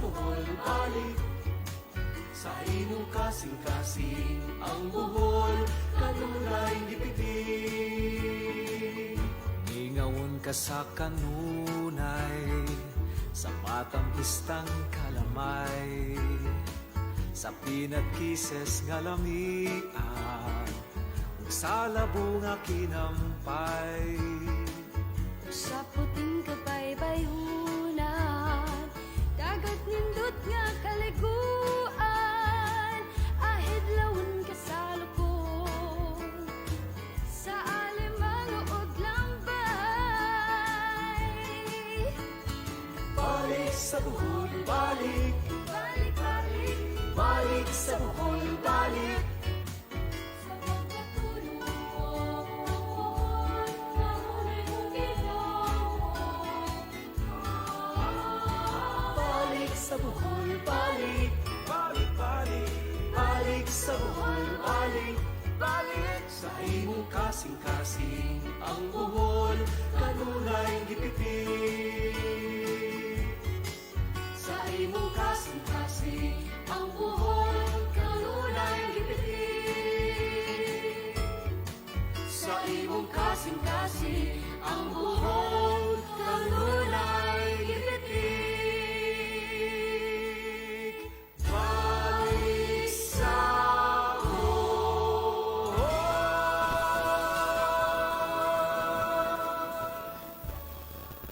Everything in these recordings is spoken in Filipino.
Bohol balik sa imong kasing-kasing ang Bohol kanunay gipiting. Ngingawon ka sa kanunay sa matang istang kalamay, sa peanut kisses nga lamian, ug sa labong nga kinampay. Sa puting kabaybayunan, dagat nindot nga kaliguan, ahidlawon ka sa lukon, sa alimang udlang bay. Balik sa Bohol, balik, Balik, balik, balik sa Bohol, balik. sa pagkatulong mo, kanunay mong ginoo. Balik sa Bohol, balik, balik, balik, balik sa Bohol, balik, balik sa imong kasing-kasing ang Bohol kanunay gipiting. Sa imong kasing-kasing ang Bohol kanunay gipiting. Sa imong kasing-kasing ang Bohol kanunay gipiting. Balik sa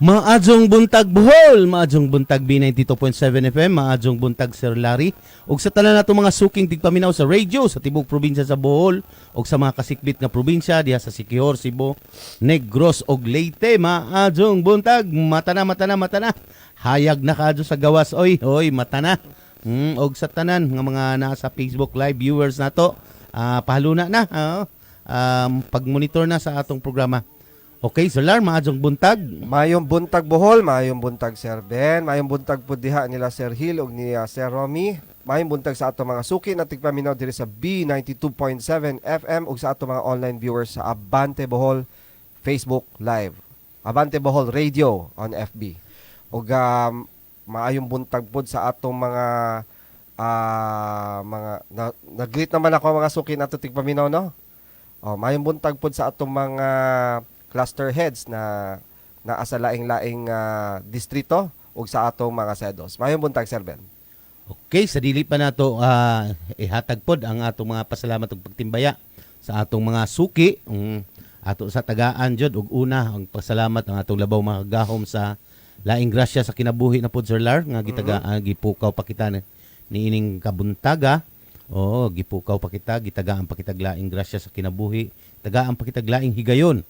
Maadjong buntag Bohol, maadjong buntag B92.7 FM, maadjong buntag Sir Larry. Ug sa tanan nato mga suking tigpaminaw sa radio sa tibok probinsya sa Bohol ug sa mga kasikbit nga probinsya diha sa Siquijor, Cebu, Negros ug Leyte, maadjong buntag, mata na. Hayag na kadto sa gawas oy, mata na. Og sa tanan nga mga nasa Facebook live viewers nato, pahaluna na, pag-monitor na sa atong programa. Okay, Sir Lar, maadjong buntag. Mayong buntag Bohol, mayong buntag Sir Ben, mayong buntag po diha nila Sir Hill ug ni Sir Romy. Mayong buntag sa ato mga suki na tigpaminaw diri sa B92.7 FM ug sa ato mga online viewers sa Abante Bohol Facebook Live. Abante Bohol Radio on FB. Ug maayong buntag pod sa atong mga nag-greet naman ako mga suki nato tigpaminaw no. Mayong buntag pod sa atong mga cluster heads na asa laing-laing distrito ug sa atong mga sedos. Mayong buntag Sir Ben. Okay, sa dili pa nato ihatag pod ang atong mga pasalamat ug pagtimbaya sa atong mga suki, ato sa tagaan jud ug una ang pasalamat ang atong labaw mga gahom sa laing grasya sa kinabuhi na pod Sir Lar nga gipukaw pa kita ni ining kabuntaga. Oo, gipukaw pa kita, gitagaan pa kitag laing grasya sa kinabuhi, tagaan pa kitag laing higayon.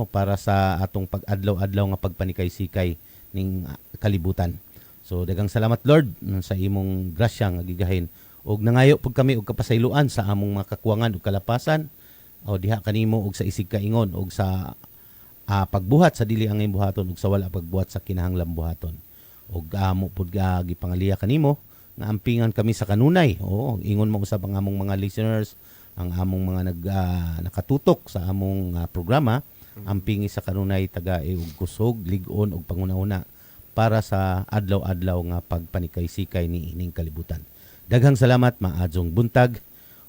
Para sa atong pag-adlaw-adlaw nga pagpanikay-sikay ning kalibutan. So daghang salamat Lord sa imong grasya nga gigahin. Og nangayo pud kami og kapasayloan sa among mga kakuwangan ug kalapasan. Diha kanimo og sa isig kaingon og sa pagbuhat sa dili angay buhaton ug sa wala pagbuhat sa kinahanglang buhaton. Og amo pud gipangaliya kanimo nga ampingan kami sa kanunay. Ingon mo usab ang among mga listeners, ang among mga nakatutok sa among programa. Ampingi sa kanunay taga ug kusog, lig-on ug panguna-una para sa adlaw-adlaw nga pagpanikay-sikay ni ining kalibutan. Daghang salamat, maadjong buntag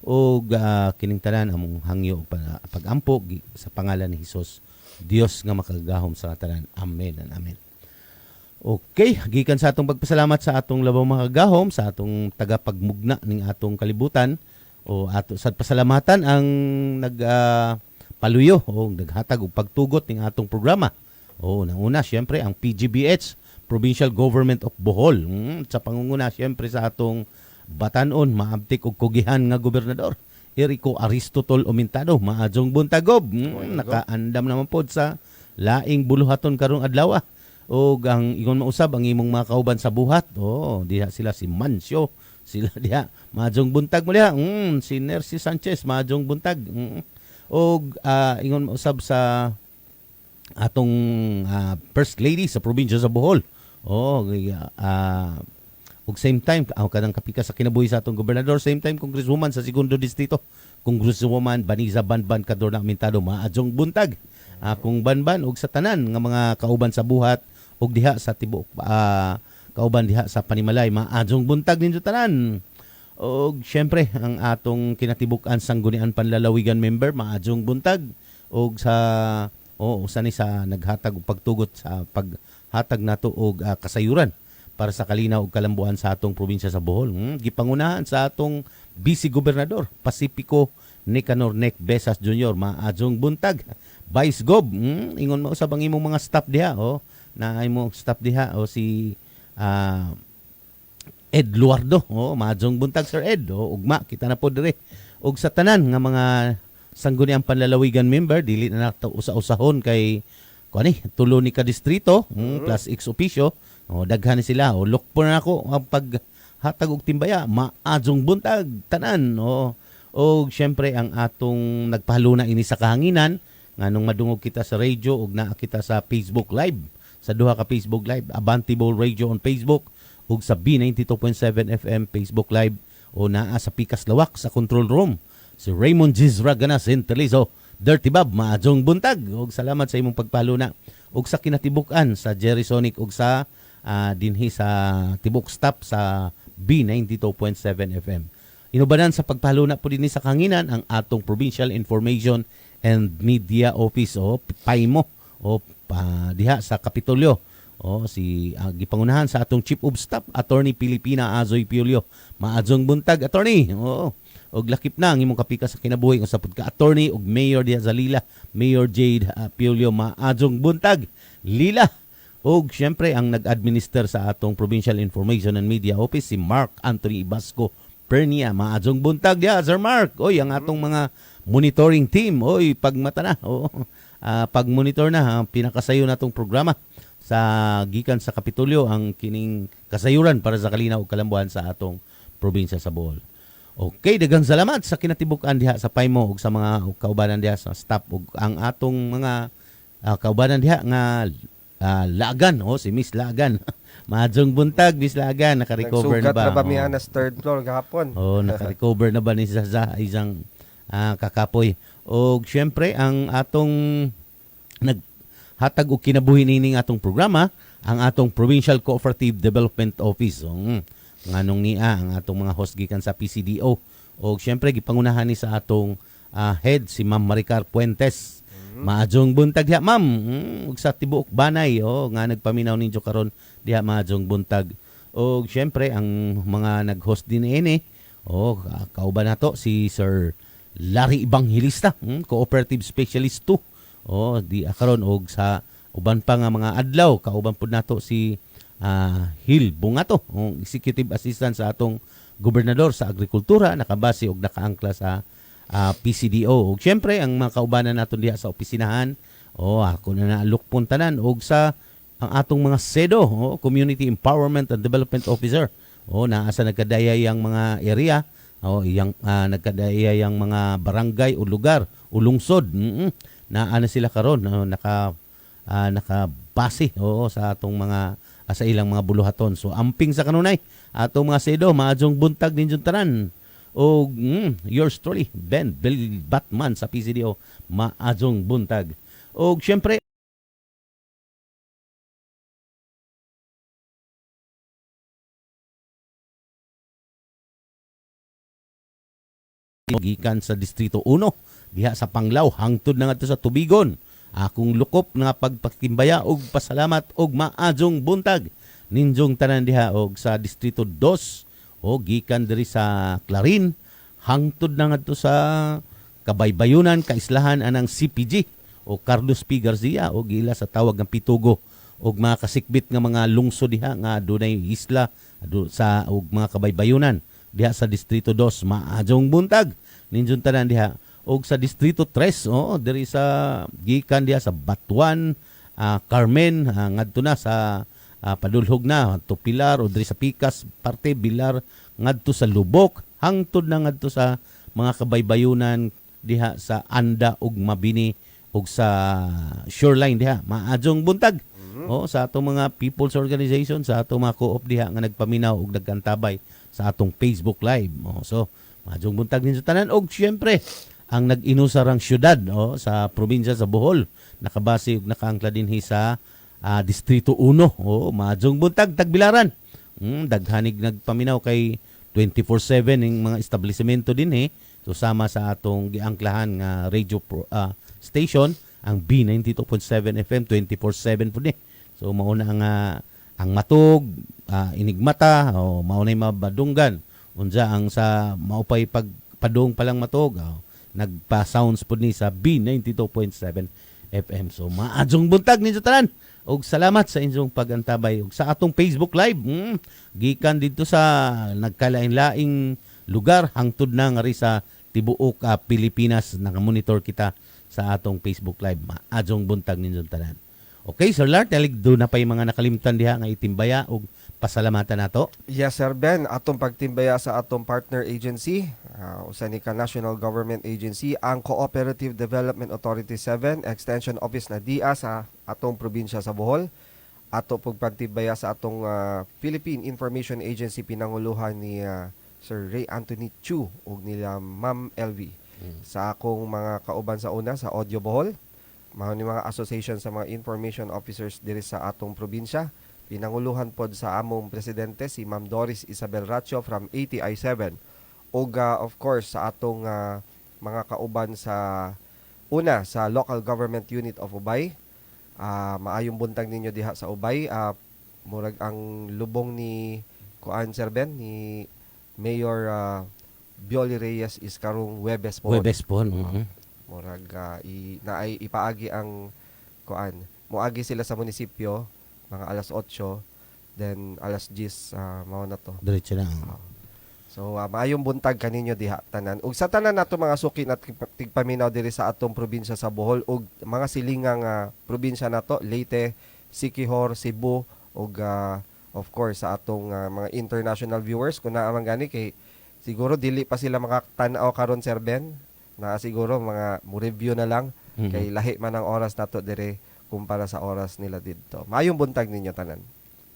ug kining tanan among hangyo pag-ampo sa pangalan ni Hesus, Dios nga makagahom sa tanan. Amen and amen. Okay, gikan sa atong pagpasalamat sa atong labaw mga gahom, sa atong tagapagmugna ning atong kalibutan ato sa pasalamatan ang paluyo naghatag og pagtugot ning atong programa. Nauna syempre ang PGBH, Provincial Government of Bohol. Sa pangunguna syempre sa atong batan-on maabtik og kugihan nga gobernador Erico Aristotol Omintado. Maadjong buntagob. Nakaandam naman pod sa laing buluhaton karong adlaw. O ang ingon mausab ang imong mga kauban sa buhat. Diha sila si Mancio. Sila diha. Maadjong buntag mo diha. Si Nercy Sanchez. Maadjong buntag. O ingon mausab sa atong First Lady sa probinsya sa Bohol. Ug same time kanang kapika sa kinabuhi sa atong gobernador, same time congresswoman sa segundo distrito, congresswoman Baniza Banban Cadorna Amintado. Maadjong buntag kung banban og sa tanan nga mga kauban sa buhat ug diha sa tibuok kauban diha sa Panimalay. Maadjong buntag ninyo tanan. Og syempre ang atong kinatibuk-an sanggunian panlalawigan member maadjong buntag og sa usa ni sa naghatag og pagtugot sa paghatag nato og kasayuran para sa kalinaw ug kalambuan sa atong probinsya sa Bohol. Gipangunahan sa atong Vice Gobernador Pacifico Nicanor Nec Besas Jr. maadjong buntag. Vice Gob, ingon mo usab ang imong mga staff diha na imong staff diha si Ed Luardo, maadjong buntag Sir Ed, ugma kita na po dire. Og sa tanan nga mga sangguniang panlalawigan member dili na nato usa-usahon kay kuani tulo ni ka distrito plus ex officio, daghan ni sila. Look po na ako ang paghatag og timbaya, maadjong buntag tanan. Og syempre ang atong nagpahaluna ini sa kahanginan nganong madungog kita sa radio ug naa kita sa Facebook Live, sa duha ka Facebook Live, Abante Bowl Radio on Facebook ug sa B92.7 FM Facebook Live o naa sa Pikas Lawak sa control room si Raymond Gizra Ganas Intelizo Dirty Bob maadjong buntag ug salamat sa imong pagpaluna ug sa kinatibuk-an sa Jerry Sonic ug sa dinhi sa tibok staff sa B92.7 FM. Inubanan sa pagpaluna po dinhi sa kanginan ang atong Provincial Information and Media Office PAIMO diha sa Kapitolyo. Si gipangunahan sa atong Chief of Staff Attorney Pilipina Azoy Piolio maadjong buntag attorney. Og lakip na ang imong kapika sa kinabuhi sa pagka attorney og Mayor diha sa Lila, Mayor Jade Piolio maadjong buntag Lila. Og syempre ang nag-administer sa atong Provincial Information and Media Office si Mark Anthony Ibasco Pernia maadjong buntag diha Sir Mark. Ang atong mga monitoring team pagmata na pag-monitor na pinakasayo natong programa sa gikan sa Kapitolyo ang kining kasayuran para sa kalinaw ug kalambuan sa atong probinsya sa Bohol. Okay, daghang salamat sa kinatibuk-an diha sa PAIMO ug sa mga kaubanan diha sa staff ug ang atong mga kaubanan diha nga Lagan, si Miss Lagan. Maadjong buntag Miss Lagan, naka-recover na ba? Nagsugat na ba miya na third floor gahapon? Naka-recover na ba ni sa isang kakapoy. Og syempre ang atong hatag og kinabuhi nining atong programa ang atong Provincial Cooperative Development Office. Nganong niya ang atong mga host gikan sa PCDO. Og syempre gipangunahan ni sa atong head si Ma'am Maricar Puentes. Maadjong buntag diha ma'am. Ug sa tibuok banay nga nagpaminaw ninyo karon diha maadjong buntag. Og syempre ang mga nag-host din ini kauban nato si Sir Larry Evangelista, Cooperative Specialist 2. Di karon og sa uban pa nga mga adlaw kauban pud nato si Hil Bungato, Executive Assistant sa atong Gobernador sa Agrikultura, nakabase og nakaangkla sa PCDO. Og syempre ang mga kaubanan naton diha sa opisinahan, ako na naalok puntanan og sa ang atong mga SEDO, Community Empowerment and Development Officer. Naa sa nagkadaya yang mga area, nagkadaya yang mga barangay o lugar o lungsod. Na sila karon nakabase sa atong mga sa ilang mga buluhaton. So amping sa kanunay atong mga SEDO maadjong buntag ninyo tanan. O yours truly Ben Bill Batman sa PCDO maadjong buntag. O syempre gikan sa Distrito 1 diha sa Panglao hangtod na ngadto sa Tubigon. Akong lukop nga pagpatimbaya og pasalamat og maadjong buntag ninjong tanan diha og sa Distrito 2 gikan diri sa Clarin hangtod na ngadto sa Kabaybayunan Kaislahan anang CPG o Carlos P. Garcia o gila sa tawag ng Pitugo og mga kasikbit nga mga lungsod diha nga dunay isla sa og mga Kabaybayunan diha sa Distrito 2 maadjong buntag ninjong tanan diha. Og sa Distrito 3 diri sa gikan diha sa Batuan, Carmen ngadto na sa padulhog na to Pilar o diri sa Pikas parte Bilar ngadto sa Lubok hangtod na ngadto sa mga Kabaybayunan diha sa Anda ug Mabini ug sa Shoreline diha maadjong buntag. Sa atong mga people's organization, sa atong mga co-op diha nga nagpaminaw ug nagkantabay sa atong Facebook Live. So maadjong buntag ninyo tanan og syempre ang nag-inusarang syudad sa probinsya sa Bohol nakabase ug nakaangkla dinhi sa Distrito 1 maadjong buntag Tagbilaran Daghanig nagpaminaw kay 24/7 ning mga establishmento din So sama sa atong giangklahan nga radio station ang B92.7 FM 24/7 po ni. So mauna ang matog, inigmata o maunay mabadunggan. Unsa ang sa maupay pagpadung pa lang matog. Nagpa-sounds po ni sa B92.7 FM. So maadjong buntag ninyo tanan. Og salamat sa inyong pagantabay og sa atong Facebook Live. Gikan dito sa nagkalain-laing lugar hangtod na nga ri sa tibuok Pilipinas nakamonitor kita sa atong Facebook Live. Maadjong buntag ninyong tanan. Okay, Sir Lar, talig do na pay mga nakalimtan diha nga itimbaya og pasalamatan nato. Yes, Sir Ben. Atong pagtimbaya sa atong partner agency, usa ni ka National Government Agency, ang Cooperative Development Authority 7, Extension Office na DIA sa atong probinsya sa Bohol. Ato pagtimbaya sa atong Philippine Information Agency, pinanguluhan ni Sir Ray Anthony Chu ug nila Ma'am LV. Sa akong mga kauban sa una sa Audio Bohol, mao ni mga association sa mga information officers diri sa atong probinsya. Pinanguluhan pod sa among presidente si Ma'am Doris Isabel Ratio from ATI-7. Ug of course sa atong mga kauban sa una sa local government unit of Ubay. Maayong buntag ninyo diha sa Ubay. Murag ang lubong ni Kuan Sir Ben ni Mayor Bioli Reyes is karong Webes po. Webes po. Murag naay ipaagi ang Kuan. Muagi sila sa munisipyo mga alas 8, then alas 10 mao na to. Diretso na. So maayong buntag kaninyo diha tanan. Ug sa tanan nato mga suki na tigpaminaw diri sa atong probinsya sa Bohol ug mga silingang probinsya nato, Leyte, Siquijor, Cebu ug of course sa atong mga international viewers kun naa man gani kay siguro dili pa sila makatan-aw karon Sir Ben. Na siguro mga mo-review na lang kay lahi man ang oras nato dire kumpara sa oras nila dito. Maayong buntag ninyo tanan.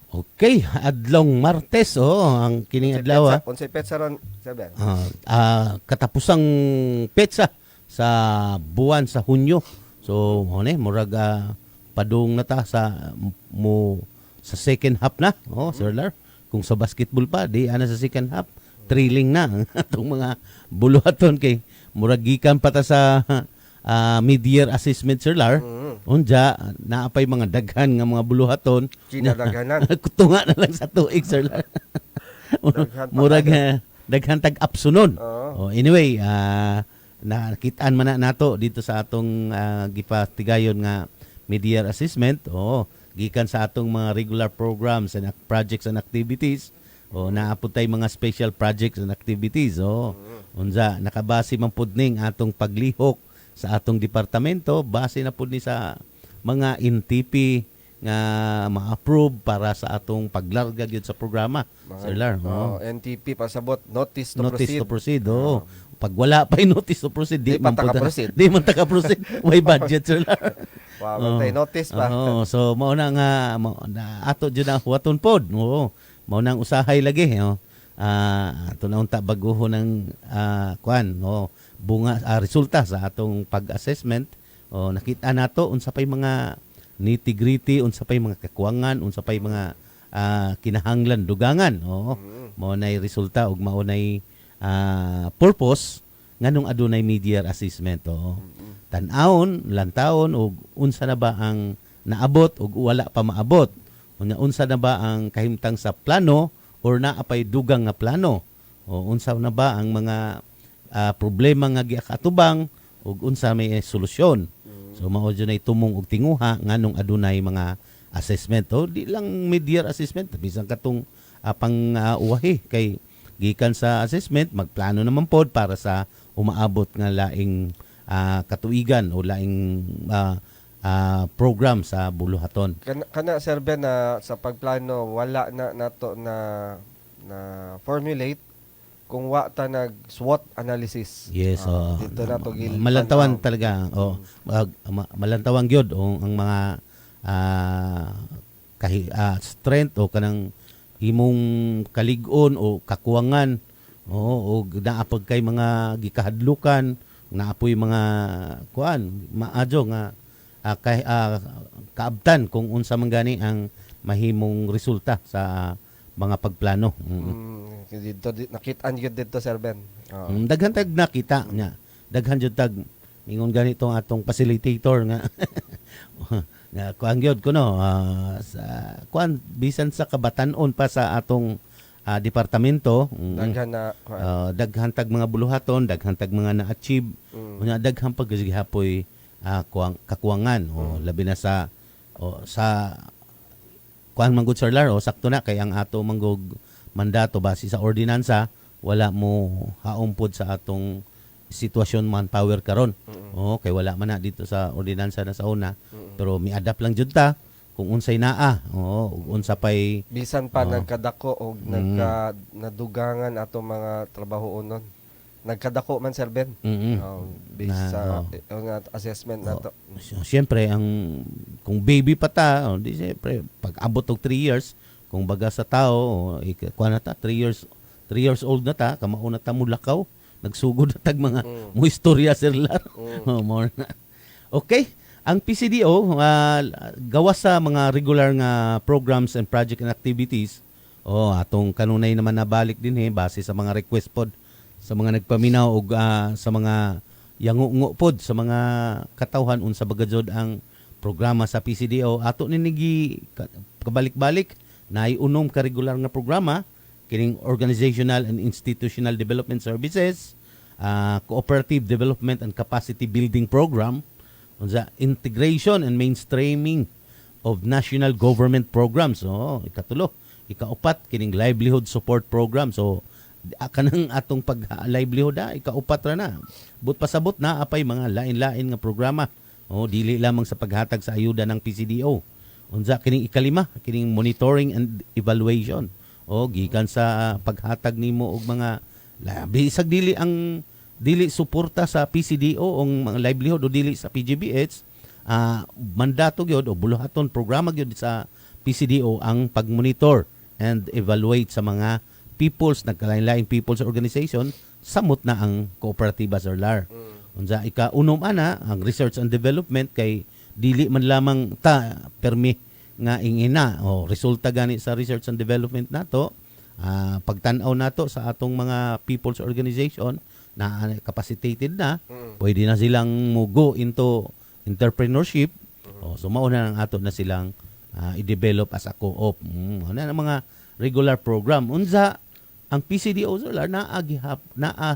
Okay, adlong Martes ang kining adlaw. Unsay petsa ron, Sir Ben? Katapusang petsa sa buwan sa Hunyo. So, murag padung na ta sa sa second half na. Sir Lar. Kung sa basketball pa, di ana sa second half. Thrilling na ang atong mga buluhaton kay murag gikan pa ta sa mid-year assessment, Sir Lar. Unja naapay mga daghan nga mga buluhaton. Kinadaghanan. Kutunga na lang sa tuig, Sir Lar. Murag daghan tag upsunon. Anyway, nakitaan man na nato dito sa atong gipatigayon nga mid-year assessment. Gikan sa atong mga regular programs and projects and activities. Naapod tay mga special projects and activities. Unsa nakabase man pud ning atong paglihok sa atong departamento, base na pud ni sa mga NTP nga ma-approve para sa atong paglarga gyud sa programa. Sir Lar. NTP pasabot notice to Notice to proceed. proceed. Pag wala pa yung notice to proceed, Di pa taka-proceed. Di man taka-proceed. May budget, Sir Lar. Wow, notice pa. So mao na nga ato jud ang huwaton pod. Mao nang usahay lagi. Ato na unta baguhon ng bunga resulta sa atong pag-assessment. Nakita nato unsa pay mga nitty-gritty, unsa pay mga kakuwangan, unsa pay mga kinahanglan dugangan. Mao nay resulta ug mao nay purpose nganong adunay mid-year assessment. Tan-awon, lantawon ug unsa na ba ang naabot ug wala pa maabot. Unsa na ba ang kahimtang sa plano or naapay dugang nga plano. Unsa na ba ang mga problema nga giakatubang ug unsa may solusyon. So mao jud nay tumong og tinguha nganong adunay mga assessment. Di lang mid-year assessment, bisan katong pang-uwahi kay gikan sa assessment magplano naman pod para sa umaabot nga laing katuigan o laing program sa buluhaton. Kana Sir Ben sa pagplano wala na nato na formulate kung wa ta nag SWOT analysis. Yes, dito na to malantawan talaga. Malantawan gyud ang mga strength o kanang imong kalig-on o kakuwangan o naapag kay mga gikahadlukan, naapoy mga maadyo nga kaabtan kung unsa man gani ang mahimong resulta sa mga pagplano. Dito nakitaan gyud dito Sir Ben. Oo. Daghan tag nakita nya. Daghan jud tag ingon ganito ang atong facilitator nga nga kuan gyud ko no sa kuan bisan sa kabatan-on pa sa atong departamento. Daghan na Daghan tag mga buluhaton, daghan tag mga na-achieve, unya daghan pag gihapoy kakuwangan labi na sa kuan manggod Sir Lar sakto na kay ang ato manggog mandato base sa ordinansa wala mo haumpod sa atong sitwasyon manpower karon. Kay wala man na dito sa ordinansa na sa una. Pero mi-adapt lang jud ta kung unsay naa. Ug unsa pay bisan pa nagkadako og nadugangan ato mga trabaho nun. Nagkadako man Sir Ben. Based sa nga assessment nato. Siyempre kung baby pa ta, di siyempre pag abot og 3 years kung baga sa tao, kuan na ta 3 years old na ta, kamao na ta mulakaw, nagsugod na tag mga mo istorya Sir Lar. More na. Okay, ang PCDO gawas sa mga regular nga programs and project and activities. Atong kanunay naman nabalik din base sa mga request pod sa mga nagpaminaw og sa mga yangungo pod sa mga katawhan unsa bagajod ang programa sa PCDO ato ninigi kabalik-balik na unom ka regular nga programa kining organizational and institutional development services, cooperative development and capacity building program, unsa integration and mainstreaming of national government programs. Ikatulo, ikaupat kining livelihood support program. Kanang atong pag-livelihood ikaupat ra na. But pasabot na apay mga lain-lain nga programa. Dili lamang sa paghatag sa ayuda ng PCDO. Unsa kining ikalima, kining monitoring and evaluation. Gikan sa paghatag nimo og mga bisag dili suporta sa PCDO ang mga livelihood o dili sa PGBH, mandato gyud o buluhaton programa gyud sa PCDO ang pagmonitor and evaluate sa mga nagkalain-laing people's organization samot na ang kooperatiba Sir Lar. Unsa ika-unom ana ang research and development kay dili man lamang ta permi nga ingina resulta gani sa research and development nato pagtan-aw nato sa atong mga people's organization na capacitated na pwede na silang go into entrepreneurship so mauna nang ato na silang i-develop as a co-op ano ang mga regular program unsa ang PCDO Solar naa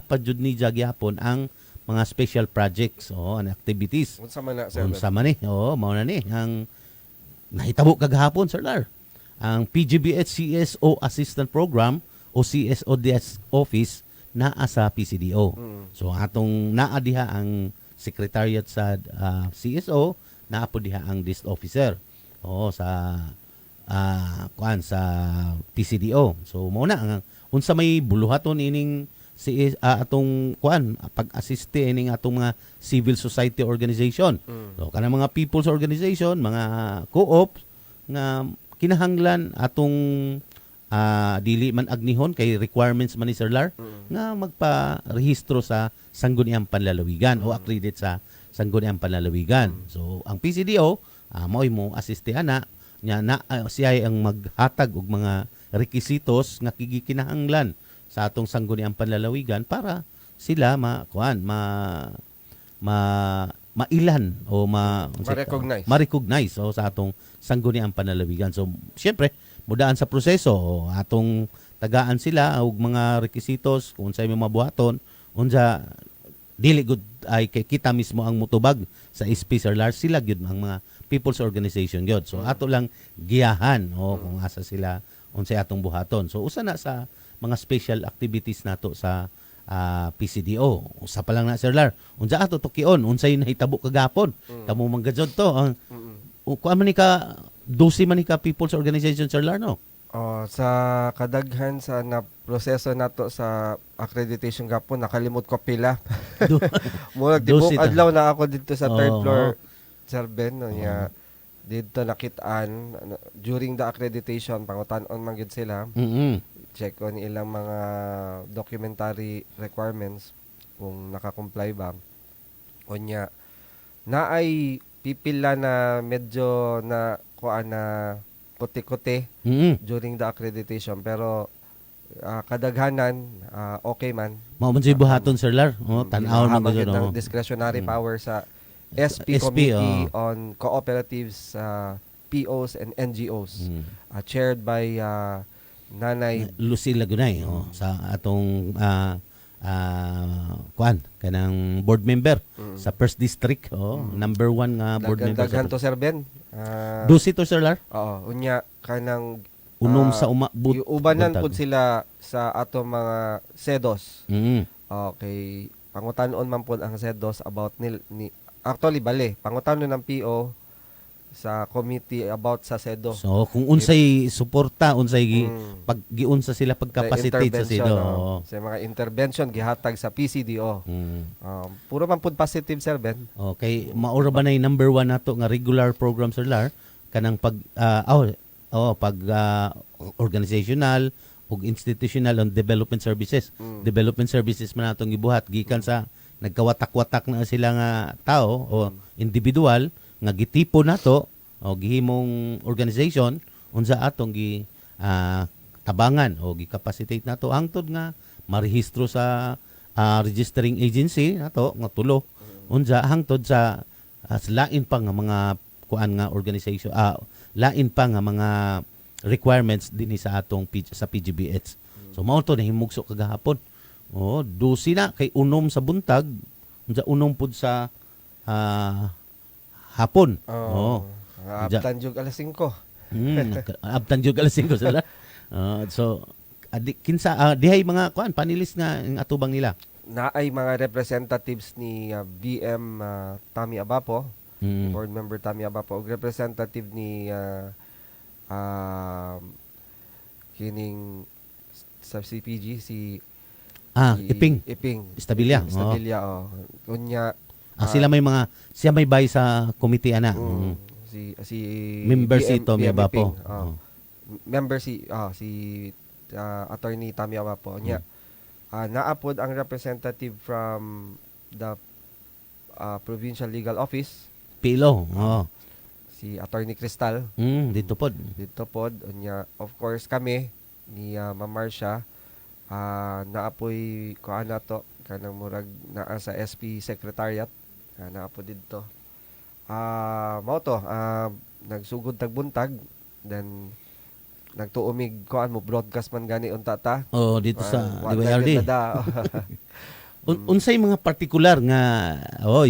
padyud ni gyapon ang mga special projects and activities. Unsa man na Sir? Unsa man mao na ni ang nahitabo kagahapon Sir Lar. Ang PGBH CSO Assistant Program o CSODS Office naa sa PCDO. So atong naa diha ang secretariat sa CSO, naa po diha ang desk officer. Sa sa PCDO. So mao na ang unsa may buluhaton ining atong pag-assiste ining atong mga civil society organization. So kanang mga people's organization, mga co-op nga kinahanglan atong dili man agnihon kay requirements man ni Sir Lar nga magpa-rehistro sa Sangguniang Panlalawigan o accredit sa Sangguniang Panlalawigan. So ang PCDO mao'y mo assiste ana nya siya ang maghatag og mga requisitos nga kinahanglan sa atong Sangguniang Panlalawigan para sila mailan o ma-recognize sa atong Sangguniang Panlalawigan. So syempre mudaan sa proseso atong tagaan sila og mga requisitos kung unsay mabuhaton unsa dili gud ay kay kita mismo ang mutubag sa SP Sir Lar sila gyud ang mga people's organization gyud. So ato lang giyahan kung asa sila unsay atong buhaton. So usa na sa mga special activities nato sa PCDO. Usa pa lang na Sir Lar. Unsa ato tukion unsay nahitabo kagapon. Kamo manggajud to. Kuan man ni ka 12 man ni ka people's organization Sir Lar no? Sa kadaghan sa na proseso nato sa accreditation gapon nakalimot ko pila. Murag tibok adlaw na ako dito sa third floor Sir Ben nya dito nakitaan during the accreditation pangutan-on man gyud sila. Check on ilang mga documentary requirements kung naka-comply ba. Unya naay pipila na medyo na kuan na kuti-kuti Mm. during the accreditation, pero kadaghanan okay man. Mao man siya buhaton Sir Lar. Oh, tan-aw man Ginahamagid gyud ng no. discretionary power sa SP SP, Committee oh. on Cooperatives, POs and NGOs, Mm. chaired by Nanay Lucila Gunay sa atong kuan kanang board member sa first district number 1 nga board member Daghan sa to Sir Ben. Dusi to Sir Lar Oo, unya kanang unom sa ubanan buntag. pud sila sa ato mga SEDOS. Mm. Okay, pangutan-on man pud ang SEDOS about actually bale, pangutan-on ng PO sa committee about sa SEDO. So kung unsay suporta unsay paggiunsa sila Sa pagcapacitate sa intervention, SEDO. sa mga intervention gihatag sa PCDO. Mm. Puro man pud positive Sir Ben. Okay, maura ba nay number 1 nato nga regular program Sir Lar kanang pag organizational ug institutional on development services. Development services man natong gibuhat gikan sa nagkawatak-watak na sila nga tao o individual nga gitipo nato o gihimong organization unsa atong tabangan o gi-capacitate nato hangtod nga marehistro sa registering agency nato nga tulo unsa hangtod sa lain pa nga mga kuan nga organization lain pa nga mga requirements dinhi sa atong sa PGBH. So mao to nahimugso kagahapon. Dusi na kay unom sa buntag, unsa unom pud sa hapon. Abtan jug alas 5. Abtan jud alas 5 sila. So kinsa dihay mga kuan panelist nga ang atubang nila. Naay mga representatives ni BM Tami Abapo, board member Tami Abapo, ug representative ni kining sa CPG si Iping Estabilia. Estabilia Unya Sila siya may bay sa committee ana. si Member si Tommy BM Abapo. Iping, member si attorney Tami Abapo. Unya naapod ang representative from the Provincial Legal Office, Pilo. si Attorney Cristal. Dito pod. Unya, of course, kami ni Ma'am Marcia, naapoy ko ana to kanang murag naa sa SP Secretariat, naapo dito. Mao to, nagsugod tagbuntag, then nagtuumig koan mo broadcast man gani unta ta. Dito sa Wa DYRD. na Unsay mga partikular nga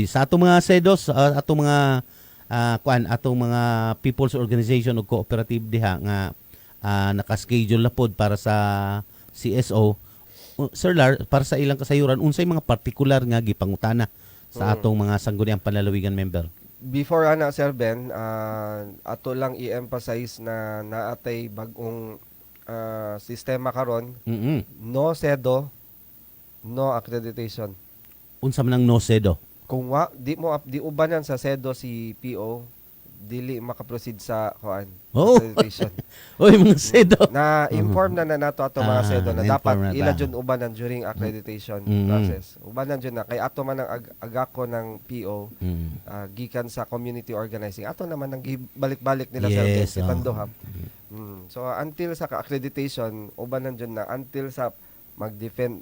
sa atong mga SEDOS, atong mga atong mga people's organization o cooperative diha nga naka-schedule na pod para sa CSO. Sir Lar, para sa ilang kasayuran, unsay mga partikular nga gipangutana sa atong mga sangguniang panlalawigan member? Before Sir Ben, ato lang i-emphasize na naatay bagong sistema karon, no SEDO, no accreditation. Unsa man ang no SEDO? Kung di ubanan sa SEDO si PO, dili makaproceed sa accreditation. Mga SEDO. Na-inform na nato ato mga SEDO na dapat na-inform na ila ta. jud ubanan during accreditation process. Ubanan jud na kay ato man ang agako ng PO gikan sa community organizing. Ato naman ang balik-balik nila Yes, sa Tandohap. So until sa accreditation, ubanan jud na until sa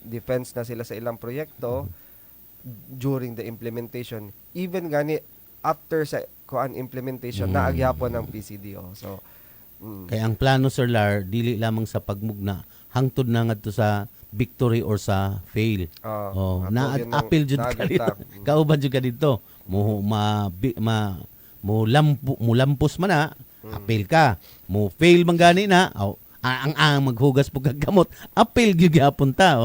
defense na sila sa ilang proyekto during the implementation, even gani after sa implementation na agyapon ng PCDO. So Kaya ang plano Sir Lar dili lamang sa pagmugna, hangtod na ngadto sa victory or sa fail. Na-appeal jud ka dito. Kauban jud ka dito. Lampos man na, appeal ka. Mo fail man gani na, ang maghugas po kaggamot, appeal gyud gyapon ta.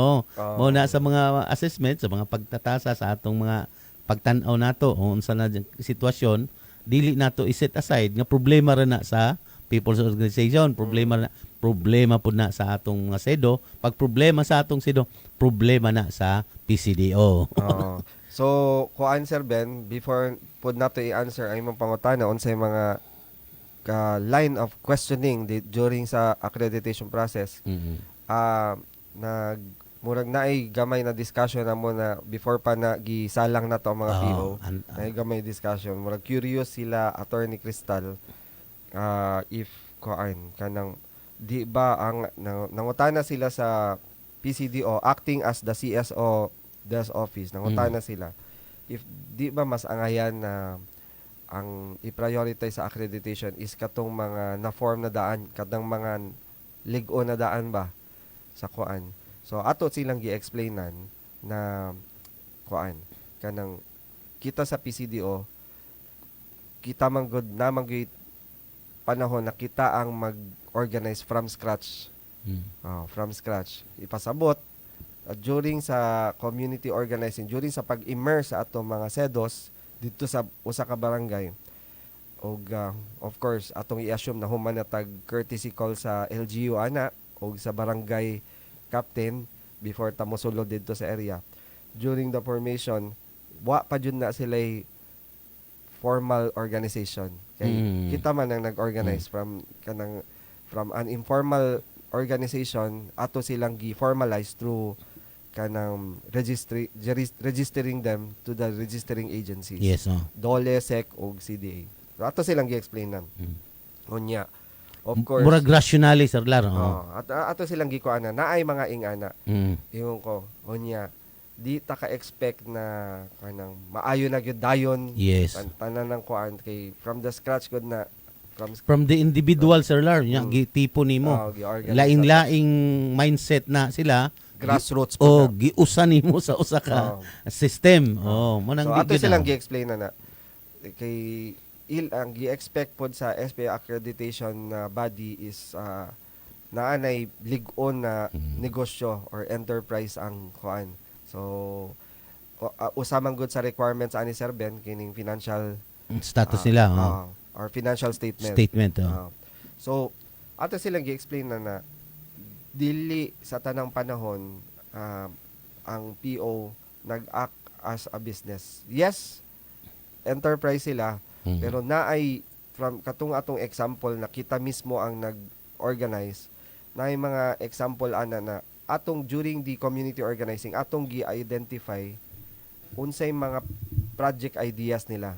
Mo na sa mga assessment, sa mga pagtatasa sa atong mga pagtan-aw nato unsa na sitwasyon, dili nato i-set aside nga problema ra na sa people's organization, problema pud na sa atong mga SEDO, pag problema sa atong SEDO, problema na sa PCDO. So, Sir Ben, before pud nato i-answer ay mong pangutana unsay mga line of questioning during sa accreditation process. Murag naay gamay na discussion na mo na before pa na gisalang na to ang mga PO. Naay gamay discussion. Murag curious sila Attorney Cristal if kuan kanang di ba ang nangutana sila sa PCDO acting as the CSO desk office, nangutana sila if di ba mas angayan na ang i-prioritize sa accreditation is katong mga na-form na daan, kadang mga ligo na daan ba sa kuan. So ato silang gi-explainan na kuan kanang kita sa PCDO kita manggod na panahon na kita ang mag-organize from scratch. From scratch. Ipasabot during sa community organizing, during sa pag-immerse sa atong mga SEDOS dito sa usa ka barangay. Og of course, atong i-assume na human na tag courtesy call sa LGU ana o sa barangay captain before ta mosulod dito sa area. During the formation, wa pa jud na sila'y formal organization. Kay kita man ang nag-organize from an informal organization ato silang gi-formalize through kanang registering them to the registering agencies. Yes, DOLE, SEC o CDA. So, ato silang gi-explainan. Unya. Of course. Murag rationally, Sir Lar. Ato silang gi-kuana na ay mga ingana. Ingon ko, unya, di ta ka-expect na kanang maayo na gyud dayon. Yes. Tanan ng kuan kay from the scratch gud na From the individual, Sir Lar, tipo nimo. gi-organize Laing-laing mindset na sila. grassroots O na. giusan nimo sa usa ka system. So ato silang gi-explain na kay ang gi-expect pod sa SPA accreditation na body is naanay lig-on na negosyo or enterprise ang kuan. So usamang good sa requirements ani Sir Ben kining financial status nila. or financial statement. So ato silang gi-explain na dili sa tanang panahon ang PO nag-act as a business. Yes, enterprise sila, pero naay from katong atong example na kita mismo ang nag-organize, naay mga example ana na atong during the community organizing atong gi-identify unsay mga project ideas nila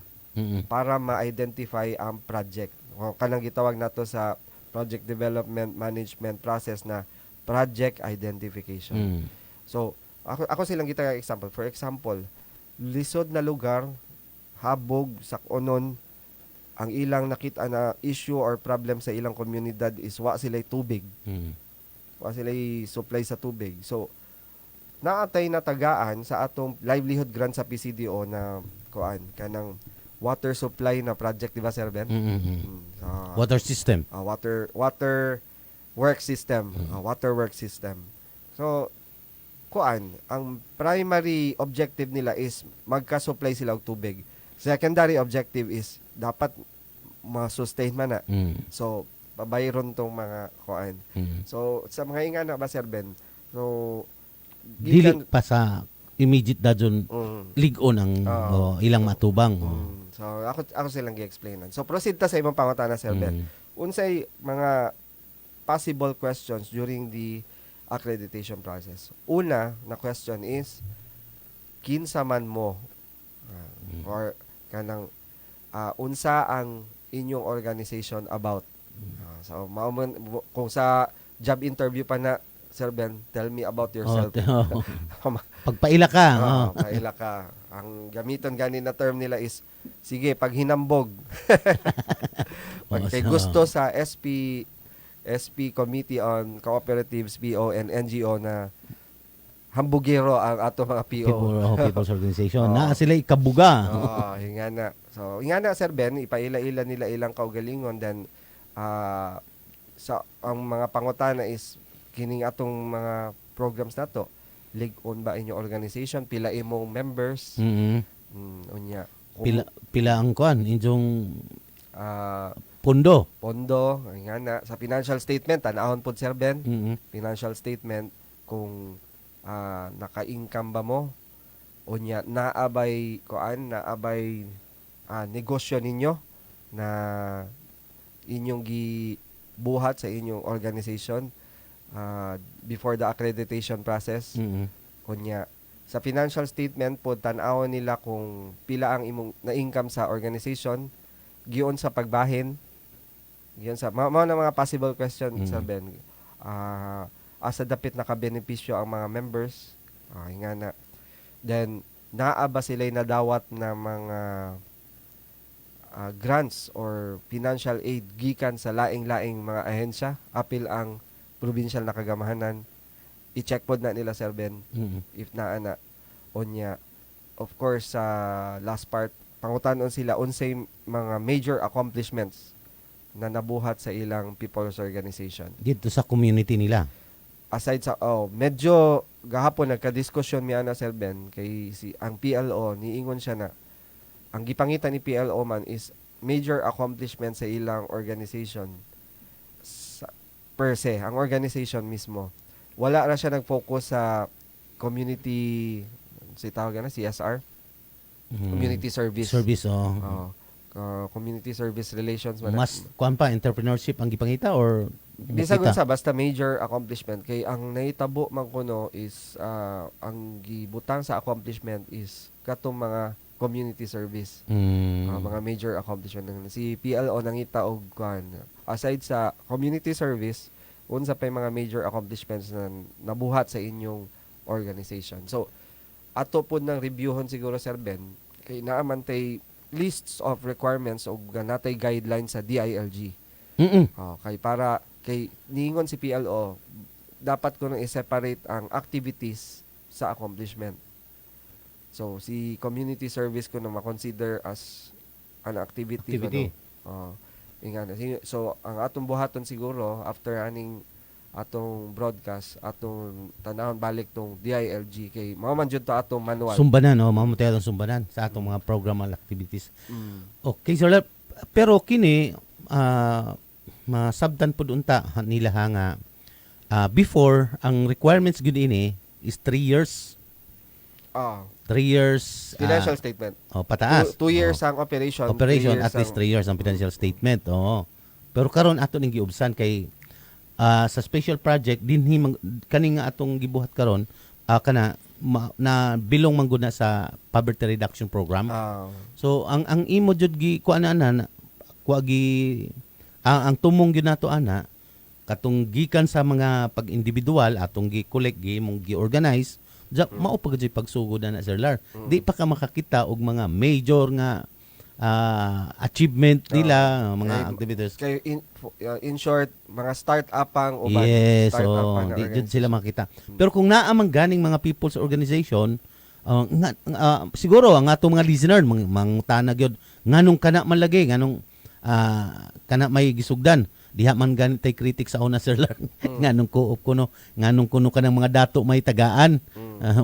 para ma-identify ang project. O kanang gitawag nato sa project development management process na project identification. So, ako silang kita example. For example, lisod na lugar, habog, sakonon, ang ilang nakita na issue or problem sa ilang komunidad is wa sila'y tubig. Wa sila'y supply sa tubig. So, naatay na tagaan sa atong livelihood grant sa PCDO na kuan kanang water supply na project, di ba, Sir Ben? Water system. Water work system. Water work system. So, kuan, ang primary objective nila is magka-supply sila og tubig. Secondary objective is dapat ma-sustain man na. So, pabayron tong mga kuan. So, sa mga ingana ba, Sir Ben? So, Dili pa sa immediate dajon lig-on ang ilang matubang. So, ako silang gi-explainan. So, proceed ta sa imong pangutana, Sir Ben. Unsay mga possible questions during the accreditation process. Una na question is, kinsa man mo or kanang unsa ang inyong organization about. So, kung sa job interview pa na, Sir Ben, tell me about yourself. Pagpaila ka. Paila ka. Ang gamiton gani na term nila is, sige, pag hinambog. Pag kay gusto sa SP Committee on Cooperatives, PO, and NGO na hambugero ang ato mga PO. People's Organization. Na sila ikabuga. Ingana. So, ingana, Sir Ben, ipaila-ila nila ilang kaugalingon. Then, sa ang mga pangutana is, kining atong mga programs na to, lig-on ba inyong organization? Pila imong members? Unya. Pila ang kuan? Inyong pondo. Ingana. Sa financial statement, tanahon po, Sir Ben. Financial statement, kung naka-income ba mo, unya, naabay negosyo ninyo na inyong gibuhat sa inyong organization before the accreditation process. Unya, sa financial statement po, tanawon nila kung pila ang imong na-income sa organization, giyon sa pagbahin Yan sa mao na mga possible question Sir Ben. Asa dapit nakabenepisyo ang mga members. Nga na. Then naa ba sila nadawat na mga grants or financial aid gikan sa laing-laing mga ahensya apil ang provincial na kagamahanan. I-check pod na nila Sir Ben if naa na onya. Of course sa last part pangutanon sila unsay mga major accomplishments na nabuhat sa ilang people's organization. Dito sa community nila. Aside sa medyo gahapon nagka-discussion mi ana Sir Ben kay ang PLO niingon siya na ang gipangitan ni PLO man is major accomplishment sa ilang organization per se, ang organization mismo. Wala ra siya nag-focus sa community tawag na CSR, community service. Service, Community service relations man. Mas kuan pa entrepreneurship ang gipangita or Bisag kita? sa basta major accomplishment kay ang nahitabo man kuno is ang gibutang sa accomplishment is katong mga community service. Mga major accomplishment si PLO nangita og kuan aside sa community service unsa pay mga major accomplishments na nabuhat sa inyong organization. So ato pod nang reviewon siguro Sir Ben kay naa man tay lists of requirements o natay guidelines sa DILG. Kay niingon si PLO, dapat ko nang i-separate ang activities sa accomplishment. So, si community service ko na ma-consider as an activity. So, ang atong buhaton siguro, after aning atong broadcast, atong tanahon balik tong DILG, kay mao man jud to atong manual. Sumbanan, mamutay atong sumbanan sa atong mga programal activities. Okay, Sir Lap, pero kini masabtan po unta nila nga before ang requirements gud ini is 3 years. 3 years Financial statement. Pataas. 2 years ang operation. Operation 3 years at least 3 years ang financial statement. Pero karon ato ning giubsan kay sa special project dinhi kani nga atong gibuhat karon kana na bilong man gud na sa poverty reduction program. So ang imo jud gi kuanan ang tumong gyud nato ana katong gikan sa mga pag-individual atong gi-collect mong gi-organize mao pa gyud pagsugod na Sir Lar. Di pa ka makakita og mga major nga achievement nila mga activities. Kay in short mga start-up ang uban. Yes, di jud sila makita. Pero kung naa man ganing mga people's organization siguro ang atong mga listener mangutana gyud nganong kana man lagi nganong kana may gisugdan diha man ganit tay critic sa una Sir Lar nganong co-op kuno nganong kuno kanang mga dato may tagaan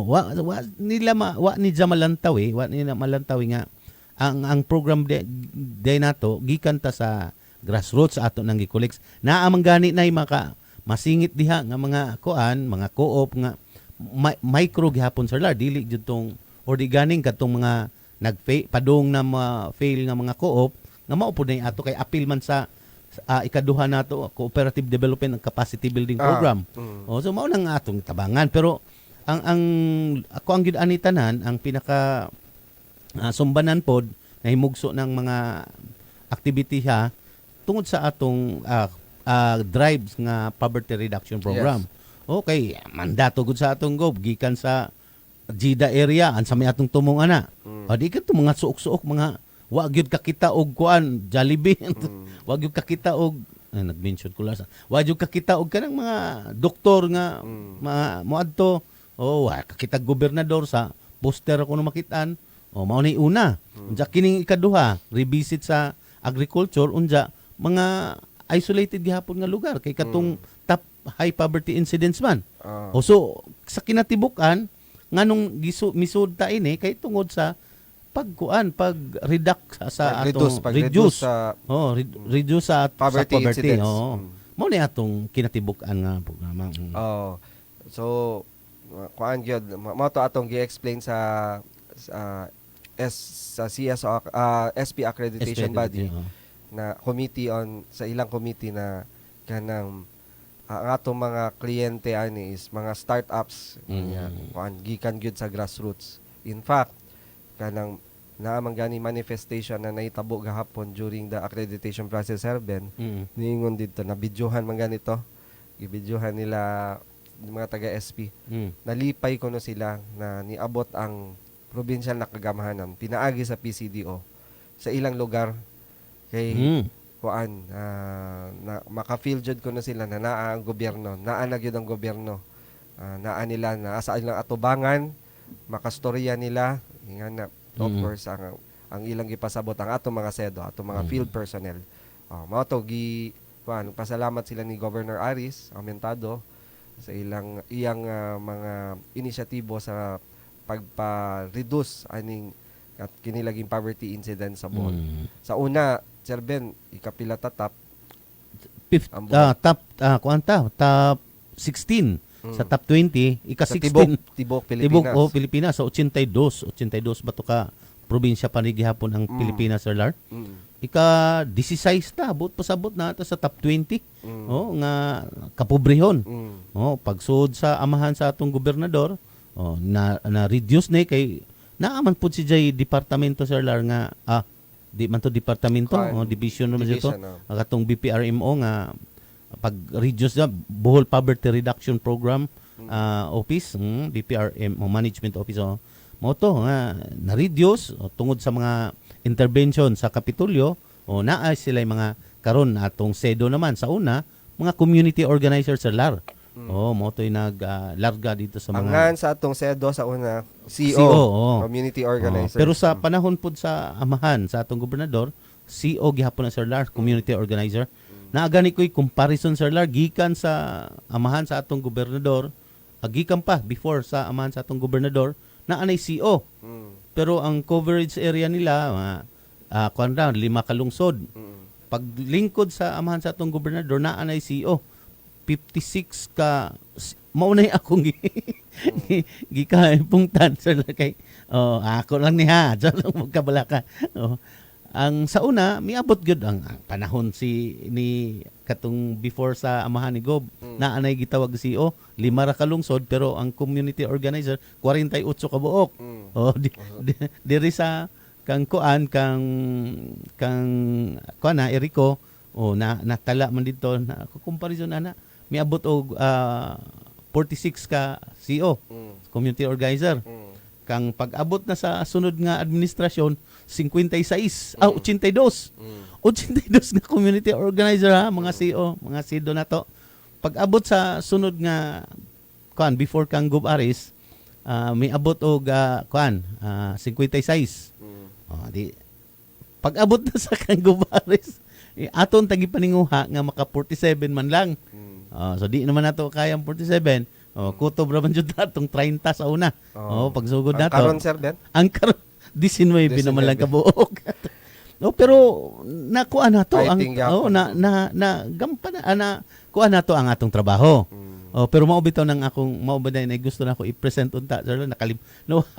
wa nila wa ni malantaw wa nila malantaw nga ang program day nato gikan ta sa grassroots ato nang gi-collect naa man gani nay maka masingit diha nga mga mga co-op nga micro gihapon Sir Lar dili jud tong or di ganing kadtong mga padung na fail nga mga co-op nga mao pud nay ato kay apil man sa ikaduha nato cooperative development and capacity building program. So mao nang atong tabangan pero ang ako ang gid ani tanan ang pinaka sumbanan pod na himugso ng mga activity ha tungod sa atong drives nga poverty reduction program. Okay, mandato gud sa atong gob gikan sa Jida area an sa may atong tumong ana. Di ka mga suok-suok mga wa gyud kakita og kuan Jollibee. Wa gyud kakita og nag-mention ko lang wa gyud kakita og kanang mga doktor nga moadto wa kakita gobernador sa poster ako no makitaan. Mao ni una. Unja kining ikaduha, revisit sa agriculture unja mga isolated gihapon nga lugar kay katong top high poverty incidence man. So sa kinatibukan nganong misud ta ini kay tungod sa pag-reduce sa reduce sa poverty. Mao ni atong kinatibukan nga programa. So kuan gyud mao to atong gi-explain sa SP accreditation body na committee sa ilang committee na kanang ang atong mga kliyente ani is mga startups gikan gyud sa grassroots. In fact kanang na man gani manifestation na nahitabo gahapon during the accreditation process, Sir Ben. Niingon dito na videohan man ganito. Gibidyohan nila yung mga taga SP. Nalipay ko no sila na niabot ang provincial na kagamahanan pinaagi sa PCDO sa ilang lugar kay kuan na maka-feel jud ko na sila na naa ang gobyerno, naa na gyud ang gobyerno. Naa nila na asa ilang atubangan, makastorya nila nga na of course ang ilang gipasabot ang atong mga sedo, atong mga field personnel. Mao to kuan pasalamat sila ni Governor Aris Aumentado sa iyang mga inisyatibo sa pagpa-reduce aning at kinilaging poverty incidence sa Bohol. Sa una, Sir Ben, ikapila top ang Bohol. Top 16 sa top 20, Sa ika-16 Tibok Tibok Pilipinas. Pilipinas sa 82 ba to ka probinsya pa ni gihapon ang Pilipinas, Sir Lar. Ika-16 ta, abot pasabot na ata sa top 20. Nga kapobrehon. Pagsud sa amahan sa atong gobernador, na reduce na kay naaman pud si jay departamento, Sir Lar, nga di man to departamento, division naman ito. Katong BPRMO nga pag-reduce na Bohol Poverty Reduction Program Office, BPRMO Management Office. Mo to nga na-reduce tungod sa mga intervention sa Kapitolyo, naa sila yung mga karon atong SEDO naman sa una, mga community organizers, Sir Lar. Mo to yung naglarga dito sa mga Anghan sa atong SEDO sa una, CO, community organizer. pero sa panahon pud sa amahan sa atong gobernador, CO gihapon na, Sir Lar, community organizer. Naagani ko'y comparison, Sir Lar, gikan sa amahan sa atong gobernador, gikan pa before sa amahan sa atong gobernador, na anay CO. Pero ang coverage area nila, kuan ra 5 kalungsod. Paglingkod sa amahan sa atong gobernador, na anay CO. 56 ka maunay akong gikaipungtan, Sir Lar, kay ako lang ni ha, diyan lang magkabala ka. Ang sa una, miabot gyud ang panahon ni katong before sa amahan ni Gob, na anay gitawag CO, 5 ra kalungsod, pero ang community organizer 48 ka buok. Diri sa kang Eriko, natala man dito na comparison ana, miabot og 46 ka CO, community organizer. Kang pag-abot na sa sunod nga administrasyon, 56, 82. 82 nga community organizer, ha, mga CO, mga SIDO na to. Pag-abot sa sunod nga before kang Gob Aris, may abot og 56. Pag-abot na sa kang Gob Aris, aton tagi paninguha nga maka 47 man lang. So di naman nato kaya ang 47. Kutob raman jud natong 30 sa una. Pagsugod nato. Ang karon, Sir Ben? Ang karon 19 naman lang kabuok. Pero nakuha na to ang gampan na kuha na to ang atong trabaho. Pero mao bitaw nang akong maubaday na gusto na ako i-present unta, Sir,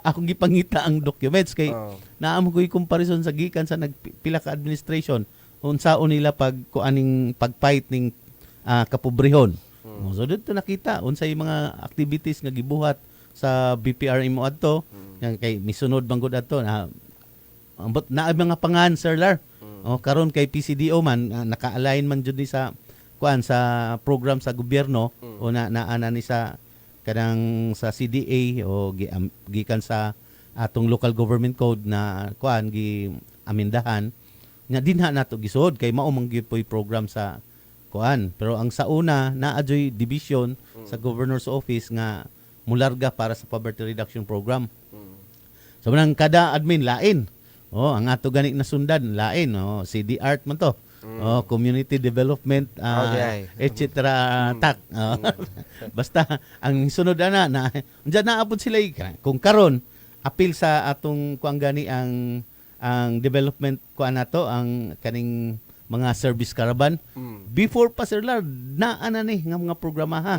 akong gipangita ang documents kay naamo ko comparison sa gikan sa nagpila ka administration unsaon nila kuaning pagfight ning kapobrehon. So dito nakita unsay mga activities nga gibuhat sa BPRMO adto, kay misunod banggod adto na ambot na mga pangan, Sir Lar. Karon kay PCDO man naka-align man jud ni sa program sa gobyerno o naana ni sa kanang sa CDA o gikan sa atong local government code na gi amendahan nga dinha nato gisod kay mao man gyud program sa pero ang sa una naadyoy division sa governor's office nga mularga para sa poverty reduction program. So manang kada admin lain. Ang ato gani na sundan lain, CD art man to. Community development etc. Tak. Basta ang sunod na unja naabot sila kung karon apil sa atong kuang gani ang development nato ang kaning mga service caravan. Before pa, Sir Lar, naana ni nga mga programa ha.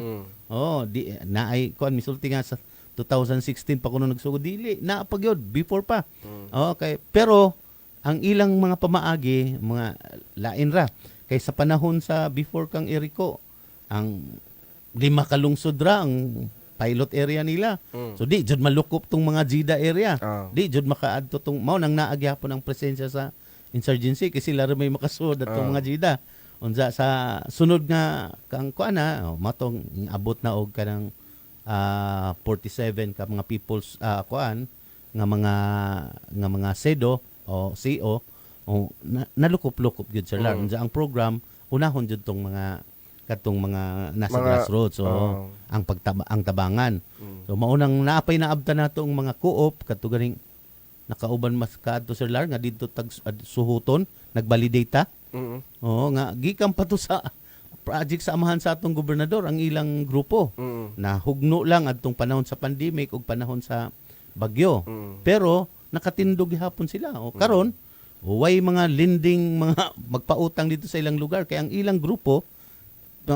Naay misulti nga sa 2016 pa kuno nagsugod dili na pagyod before pa. Okay, pero ang ilang mga pamaagi mga lain ra kay sa panahon sa before kang Eriko, ang 5 kalungsod ra ang pilot area nila. Mm. So di jud malukop tong mga JIDA area. Ah. Di jud makaadto tong mao nang naagyapon ang presensya sa insurgency kasi sila rin may makasud atong mga JIDA. Unsa sa sunod nga kang kuana matong abot na og kanang 47 ka mga people's kuan nga mga SEDO o CO o nalukop-lukop gyud sir Lar. Unsa ang program unahon jud tong mga nasa grassroots so ang tabangan. So maunang naapay naabta nato ang mga co-op kadto ganing nakauban mas kaadto sir Lar nga didto tag suhuton nagbalidata. Mm. Oo nga gikan pa to sa project sa amahan sa atong gobernador ang ilang grupo Mm. na hugno lang adtong panahon sa pandemic ug panahon sa bagyo. Mm. Pero nakatindog gihapon sila. O karon way mga lending mga magpautang dito sa ilang lugar kay ang ilang grupo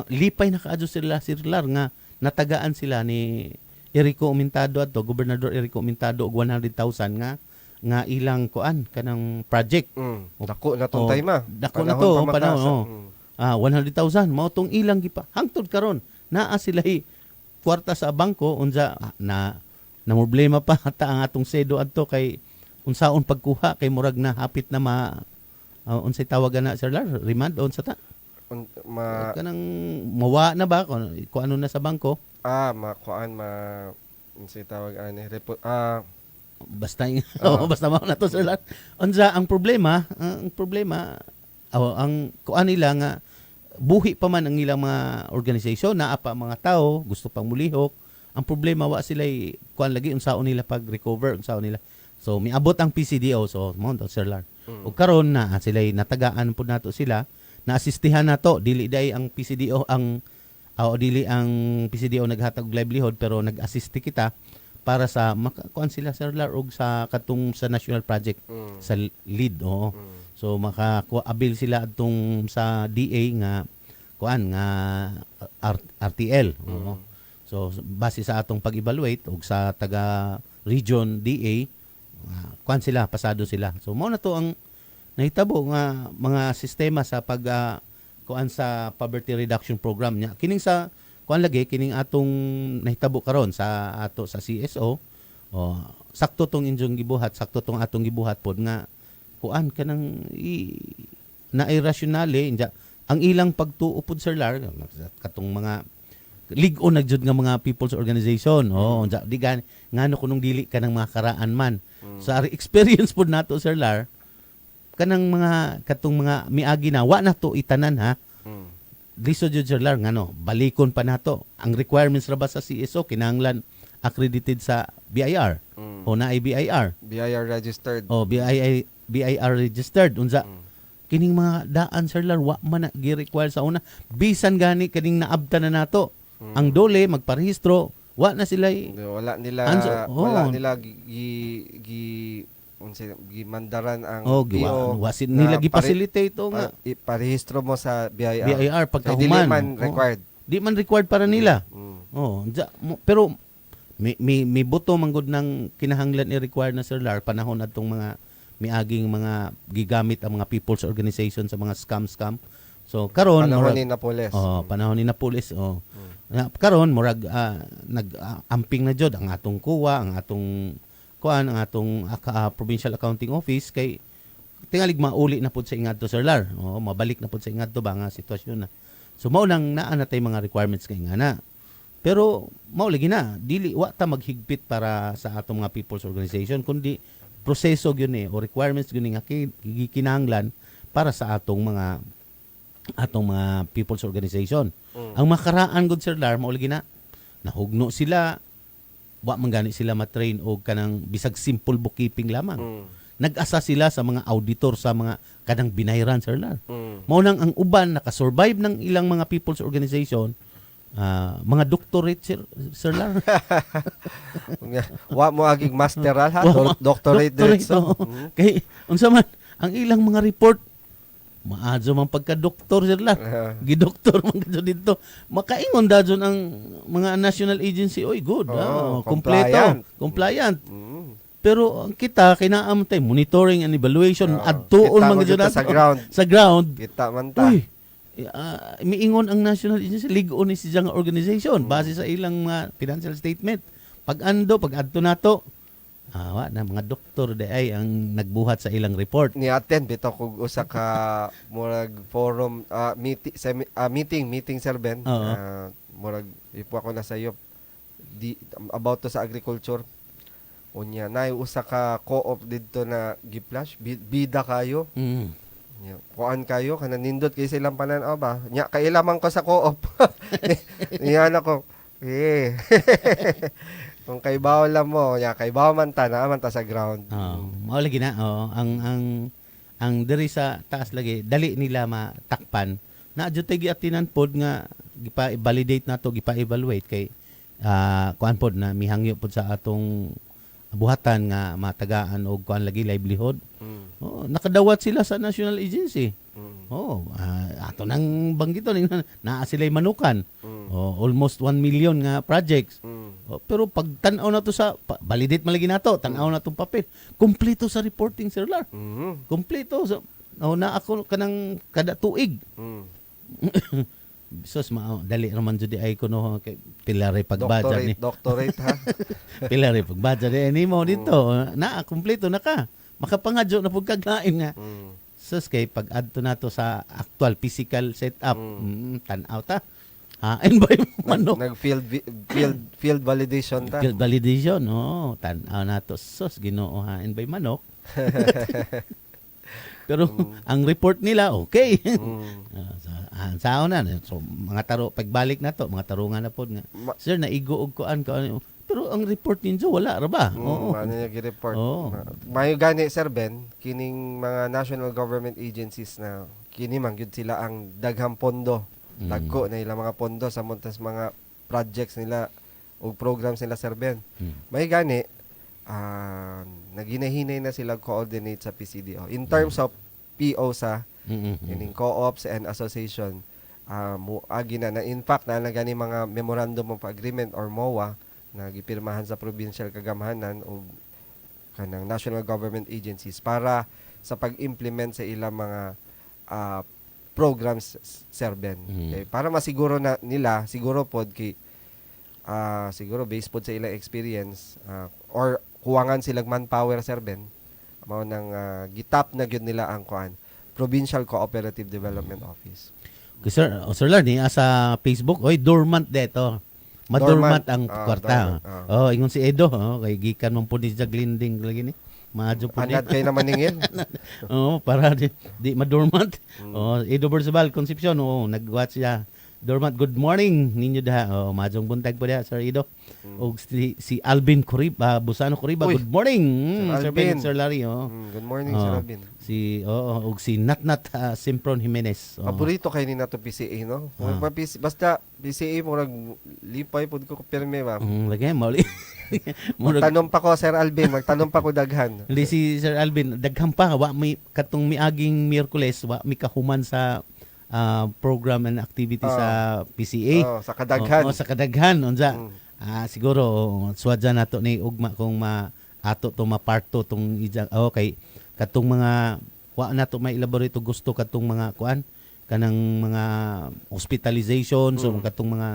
lipay na kaadto sila sirlar nga natagaan sila ni Erico Umentado adto gobernador Erico Umentado og 100,000 nga ilang kuan kanang project. Dako na tong time ah. Dako na to panahon. Mm. 100,000 mao tong ilang gipa hangtod karon naa sila kwarta sa bangko unsa na problema pa ta ang atong SEDO adto kay unsaon pagkuha kay murag na hapit na unsay tawagan na sir Lar remand unsa ta kanang mawa na ba kung ano na sa bangko makuan unsay tawag ani basta basta mao na to sir Lar unsa ang problema ang kuan nila nga buhi pa man ang ilang mga organisasyon naa pa mga tao gusto pang mulihok ang problema wa sila kuan lagi unsaon nila pag recover unsaon nila so miabot ang PCDO so mo to sir Lar ug karon na sila natagaan pud nato sila naasistihan nato dili day ang PCDO dili ang PCDO naghatag og livelihood pero nag-assist kita para sa makakuan sila sir Lar og sa katong sa national project sa lead so maka-avail sila adtong sa DA nga kuan nga RTL so base sa atong pag-evaluate og sa taga region DA kuan sila pasado sila so mao na to ang nahitabo nga mga sistema sa pag kuan sa poverty reduction program nya kining sa kuan lagi kining atong nahitabo karon sa ato sa CSO sakto tong inyong gibuhat sakto tong atong gibuhat pod nga kuan kanang na irrationale ang ilang pagtuo pod sir Lar katong mga lig-on nagjud nga mga people's organization di gani ngano kunong dili kanang mga karaan man sa experience pod nato sir Lar kanang mga katong mga miagi na wa na to itanan ha liso jud sir Lar ngano balikon pa nato ang requirements ra ba sa CSO kinahanglan accredited sa BIR o na BIR registered BIR registered unsa kining mga daan sir Lar wa man na gi-require sa una bisan gani kining naabta na nato ang dole magparehistro wa na sila wala nila gimandaran ang wasin nila gi-facilitate nga iparehistro mo sa BIR pagkahuman di man required para nila pero may buto manggod ng kinahanglan i-require na sir Lar panahon adtong mga miaging mga gigamit ang mga people's organization sa mga scam so karon panahon ni Napoles panahon ni Napoles karon murag nag-amping na jud ang atong kuwa ang atong provincial accounting office kay tingalig mauli na pud sa ingadto sir Lar mabalik na pud sa ingadto ba nga sitwasyon na so mao nang naa na tay mga requirements kay ngana pero mao lagi na dili wa ta maghigpit para sa atong mga people's organization kundi proseso gyud o requirements gyud nga kinahanglan para sa atong mga people's organization ang makaraan gud sir Lar mao lagi na nahugno sila wa man gani sila matrain og kanang bisag simple bookkeeping lamang nag-asa sila sa mga auditor sa mga kanang binayran sir Lar mao nang ang uban nakasurvive ng ilang mga people's organization mga doctorate sir Lar wa mo aging masteral ha doctorate diretso kay unsa man ang ilang mga report maadyo man pagka-doktor sir Lar gidoktor man kadto dito makaingon dadyon ang mga national agency oy good kompleto compliant pero ang kita kinaam tay monitoring and evaluation adtuon man gyud sa ground sa ground kita man ta miingon ang National Agency ligon ni siyang organization base sa ilang mga financial statement. Pag adto nato, wa na mga doktor de ay ang nagbuhat sa ilang report. Ni-attend bitaw kog usa ka murag forum meeting Sir Ben. Oo. Murag ipo ako na sayo about to sa agriculture. Unya nay usa ka co-op didto na gi-flash bida kayo. Nya kuan kayo kana nindot kay sa ilang panan-aw ba. Nya kailaman ko sa co-op. Niya nako. Kung kay bawo lang mo, nya kay bawo man ta na man ta sa ground. Mao lagi na ang diri sa taas lagi dali nila matakpan. Na adyo tay giatinan pod nga gipa-validate nato, gipa-evaluate kay kuan pod na mihangyo pod sa atong buhatan nga matagaan og kuan lagi livelihood. Nakadawat sila sa National Agency. Ato nang banggiton naa sila'y manukan. Almost 1 million nga projects. Pero pag tan-aw na to sa validate malagi nato, tan-aw na tong papel. Kompleto sa reporting, Sir Lar. Kompleto sa na ako kanang kada tuig. Sus dali naman jud ay kuno kay pilare pagbadya ni. Doctorate ha. Pilare pagbadya ni mo dito. Na kompleto na ka. Makapangadyo na pud kaglain nga. Sus kay pag adto nato sa actual physical setup, tan-aw ta. And by manok. Field validation ta. Field validation, tan-aw nato. Sus Ginoo ha, and by manok. Pero ang report nila okay. Sao na so mga taro pagbalik na to, mga tarungan na pod nga. Sir naigo og kuan pero ang report ninyo wala ra ba? Ano niya gi-report. Mayo gani Sir Ben, kining mga national government agencies na kini man gyud sila ang daghang pondo. Dagko na ilang mga pondo sa montas mga projects nila o programs nila Sir Ben. May gani naginahinay na sila coordinate sa PCDO. In terms of PO sa kining co-ops and association, agi na in fact na gani mga memorandum of agreement or MOA na gipirmahan sa provincial kagamahanan o kanang national government agencies para sa pag-implement sa ilang mga programs Sir Ben. Okay, para masiguro na nila siguro pod kay siguro based pod sa ilang experience or kuwangan silang manpower Sir Ben mao nang gitap na gyud nila ang kuan Provincial Cooperative Development Office. Sir Lard, sa Facebook, dormant dito. Madormant ang kwarta. Ingon si Edo, kay gikan man po ni Jaglinding lagi ni. Maadyo po ni. Anad kay naman ningil. Para di madormant. Edo Berzabal Concepcion, nag-watch siya. Dormant, good morning ninyo daha. Maadjong buntag po diha, Sir Edo. Og si Alvin Coriba, Busano Coriba, good morning. Sir Ben, Sir Larry. Good morning, Sir Alvin. Og si Natnat Simpron Jimenez. Paborito kay ni nato PCA, no? Basta PCA murag lipay pud ko pirme ba. Lagi mauli. Magtanom pa ko Sir Alvin, magtanom pa ko daghan. Hindi si Sir Alvin, daghan pa wa may katong miaging Miyerkules wa mi kahuman sa program and activity sa PCA. Sa kadaghan. Sa kadaghan unsa. Siguro suwadya nato ni ugma kung ato to maparto tong kay katong mga wa nato may elaborate gusto katong mga kuan kanang mga hospitalization so katong mga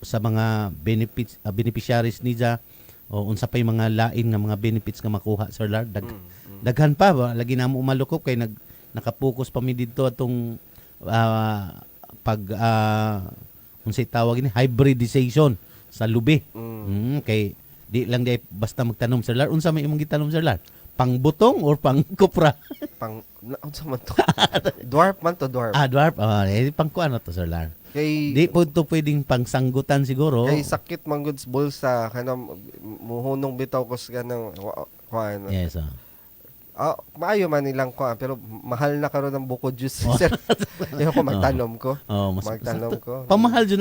sa mga benefits beneficiaries niya o unsa pay mga lain nga mga benefits nga makuha Sir Lard daghan pa ba lagi namo umalukop kay nakapokus pa mi didto atong unsay tawag ni hybridization sa lubi. Kay di lang di basta magtanom Sir Lard. Unsa may imong gitanom Sir Lard? Pangbutong or pang kupra? Unsa man to? Dwarf man to, dwarf. Dwarf. Pang kuano to Sir Lard? Kay di po to pwedeng pangsanggutan siguro. Kay sakit man gud sa bulsa kanang muhunong bitaw kos kanang kuan. Yes. Maayo man nilang kuan pero mahal na karon ang buko juice Sir. Ko magtanom ko. Magtanom ko. Pamahal jud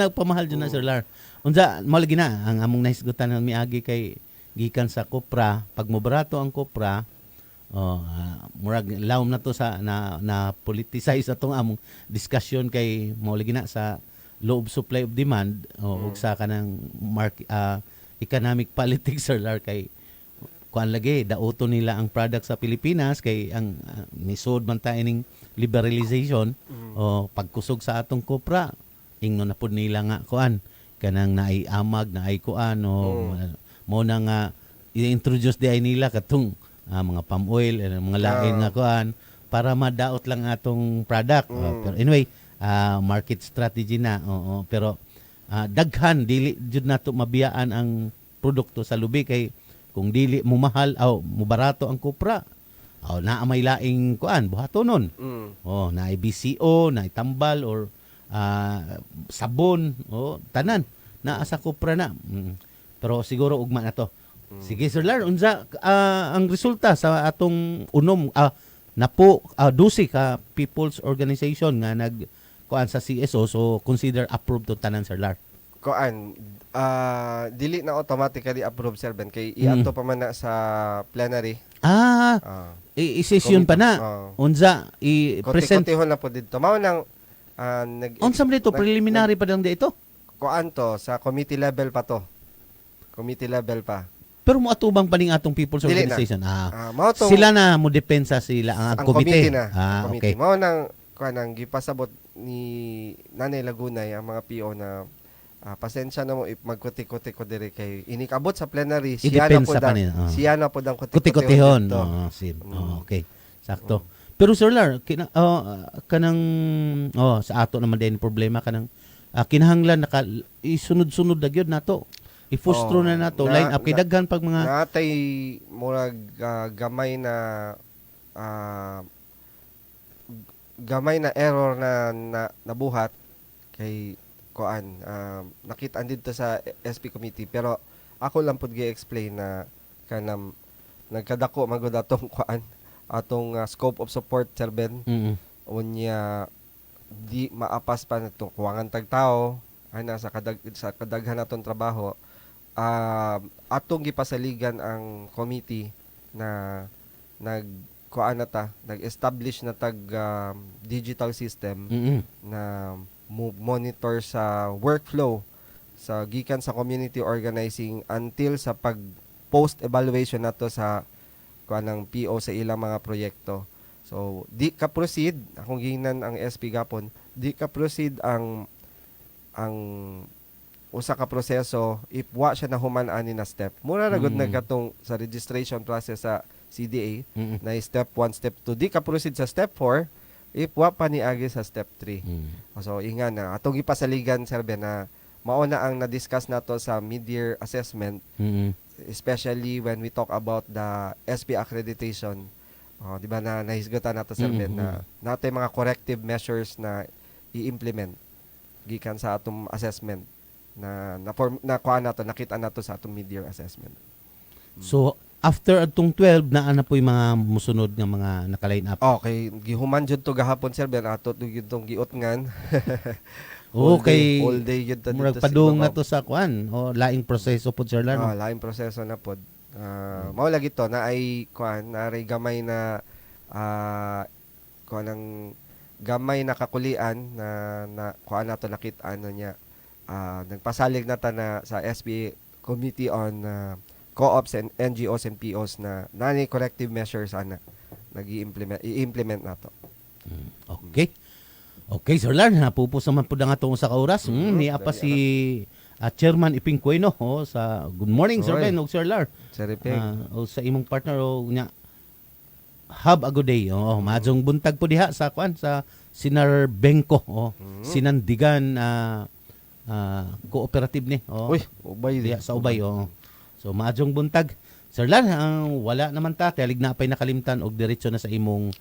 na Sir Lard. Unsa mao lagi na ang among nahisgutan ng miagi kay gikan sa kopra pag mobrato ang kopra murag lawom na to sa na politicize atong among discussion kay mao lagi na sa law of supply of demand ug sa kanang economic politics Sir Lard kay kuan lagi dauto nila ang product sa Pilipinas kay ang nisod man ta ining liberalization o pagkusog sa atong kopra ingno na pud nila nga kuan kanang naay amag naay kuan o mo na nga i-introduce di ay nila katong mga palm oil mga lain nga kuan para madaot lang atong product. Pero anyway, market strategy na. Oo, pero daghan dili jud nato mabiyaan ang produkto sa lubi kay kung dili mo mahal o mo barato ang kopra. Naa may laing kuan buhatonon. Oh, naay BCO, naay tambal or sabon, tanan naa sa kopra na. Pero siguro ugma na to. Sige Sir Lar, unsa ang resulta sa atong unom napo dusi ka people's organization nga nag kuan sa CSO, so consider approved to tanan Sir Lar. Kuan dili na automatically approve sir Ben kay iadto pa man na sa plenary. I-session pa na. Unsa i-present Kotihon na po dito. Mao nang unsa man dito preliminary pa lang dito. Kuan to sa committee level pa to. Committee level pa. Pero mo atubang pa ning atong people's Dili organization. Mao tong Sila na mo depensa sila ang komite. na. Okay. Mao nang kuan ang gipasabot ni Nanay Lagunay ang mga PO na pasensya na mo magkuti-kuti ko dire kay inikabot sa plenary siya na po siya na po dang kuti-kutihon. Okay. Sakto. Pero Sir Lar, kanang sa ato naman din problema kanang kinahanglan naka isunod-sunod na gyud nato. I-fustro na nato line up kay daghan pag mga natay murag gamay na error na nabuhat kay kuan nakita dito sa SP committee pero ako lang pud gi-explain na kanang nagkadako magud atong kuan atong scope of support Sir Ben. Unya di maapas pa natong kuwangan tagtao ana sa kadaghan natong trabaho. Atong gipasaligan ang committee na nag-establish na digital system na monitor sa workflow sa gikan sa community organizing until sa pag post evaluation nato sa kuanang PO sa ilang mga proyekto. So di ka proceed akong giingnan ang SP gapon, di ka proceed ang usa ka proseso if wa siya nahuman ani na step. Mura ra gud nagkatong sa registration process sa CDA na step 1, step 2. Di ka proceed sa step 4 if wa pa niagi sa step 3. So ingan na atong gipasaligan Sir Ben na mao na ang na-discuss nato sa mid-year assessment, especially when we talk about the SP accreditation. Di ba na nahisgutan nato Sir Ben na natay mga corrective measures na i-implement gikan sa atong assessment na kuha nato, nakita nato sa atong mid-year assessment. So after atong 12 naa na po yung mga musunod nga mga naka-line up. Okay, gihuman jud to gahapon Sir Ben ato gyud tong giutngan. Okay. All day yun to Murag dito padung sa na to sa kuan laing proseso po Sir Lar. laing proseso na pod. Mao lagi to na ay kuan na ray gamay na kuan ang gamay na kakulian na kuan nato nakit-an niya. Nagpasalig na ta na sa SB Committee on Co-ops and NGOs and POs na nani corrective measures ana i-implement nato. Okay. Okay, Sir Lar, napupos naman po na nga itong sa kauras. Niya pa si Chairman Iping Cueno sa good morning, Sir Ben, o Sir Lar. Sir Iping. O sa imong partner, o niya, have a good day. Majong buntag po diha sa kuan sa Sinar Bengko, Sinandigan cooperative ni. Uy, ubay diha sa ubay. So, majong buntag. Sir Lar, wala naman ta, kaya lignapay nakalimtan og diretso na sa imong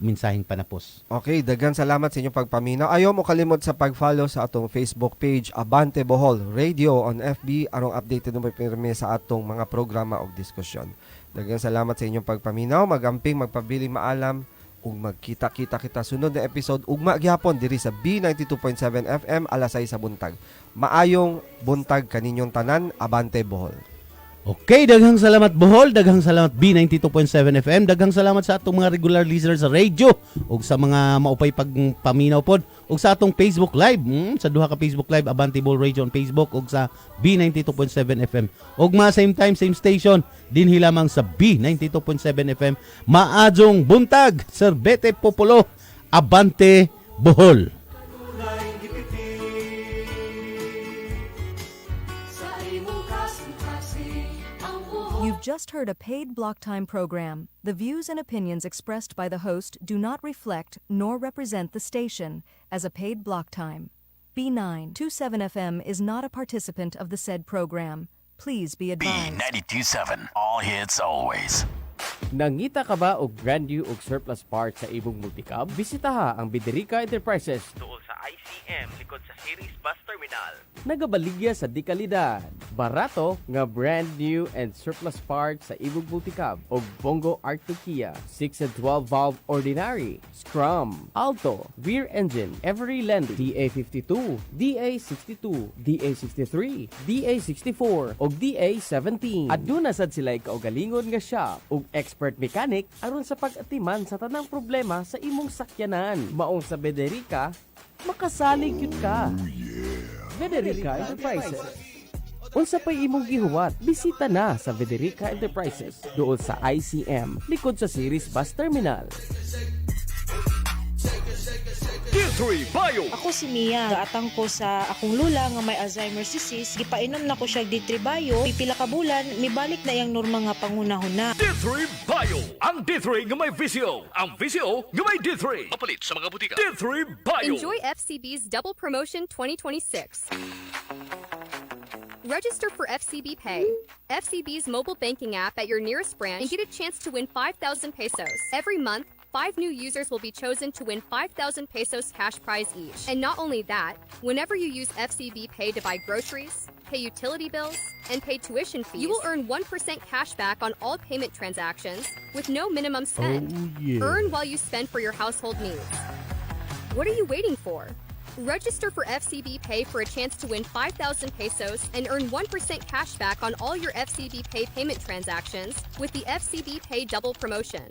mensaheng panapos. Okay, daghan salamat sa inyong pagpaminaw. Ayaw mo kalimot sa pag-follow sa atong Facebook page, Abante Bohol Radio on FB, arong updated mo pirmi sa atong mga programa o diskusyon. Daghan salamat sa inyong pagpaminaw, magamping, magpabiling maalam, ug magkita-kita kita sunod na episode ugma gyapon diri sa B92.7 FM alas 6 sa buntag. Maayong buntag kaninyong tanan, Abante Bohol. Okay, daghang salamat Bohol, daghang salamat B92.7 FM, daghang salamat sa atong mga regular listeners sa radio ug sa mga maupay pagpaminaw pod ug sa atong Facebook Live, sa duha ka Facebook Live Abante Ball Radio on Facebook ug sa B92.7 FM. Ug mga same time, same station dinhi lamang sa B92.7 FM. Maadjong buntag, Sir Bete Popolo, Abante Bohol. Kanunay gipitig Sa imong kasing-kasing ang buhol. You've just heard a paid block time program. The views and opinions expressed by the host do not reflect nor represent the station as a paid block time. B927 FM is not a participant of the said program. Please be advised. B92.7. All hits always. Nangita ka ba og brand new og surplus parts sa imong multicab? Bisitaha ang Biderica Enterprises. Tuol sa ICM likod sa Series Bus Terminal. Nagabaligya sa dekalidad. Barato nga brand new and surplus parts sa imong multicab og Bongo Arctic Kia 6 and 12 valve ordinary, Scrum, Alto, rear engine, Every Landing, DA52, DA62, DA63, DA64 og DA17. Aduna sad sila kaugalingon nga shop ug expert mechanic aron sa pag-atiman sa tanang problema sa imong sakyanan. Maong sa Biderica, makasalig yun ka. Biderica Enterprises. Unsa pa'y imong gihuwat, bisita na sa Biderica Enterprises doon sa ICM, likod sa Series Bus Terminal. D3 Bio. Ako si Mia. Gaatang ko sa akong lula nga may Alzheimer's disease. Gipainom na ko siya D3 Bio. Pipila ka bulan, mibalik na yang norma nga pangunahon na. D3 Bio. Ang D3 nga may VCO. Ang VCO nga may D3. Mapalit sa mga butika. D3 Bio. Enjoy FCB's Double Promotion 2026. Register for FCB Pay, FCB's mobile banking app at your nearest branch, and get a chance to win 5,000 pesos. Every month, 5 new users will be chosen to win 5,000 pesos cash prize each. And not only that, whenever you use FCB Pay to buy groceries, pay utility bills, and pay tuition fees, you will earn 1% cash back on all payment transactions with no minimum spend. Earn while you spend for your household needs. What are you waiting for? Register for FCB Pay for a chance to win 5,000 pesos and earn 1% cash back on all your FCB Pay payment transactions with the FCB Pay Double Promotion.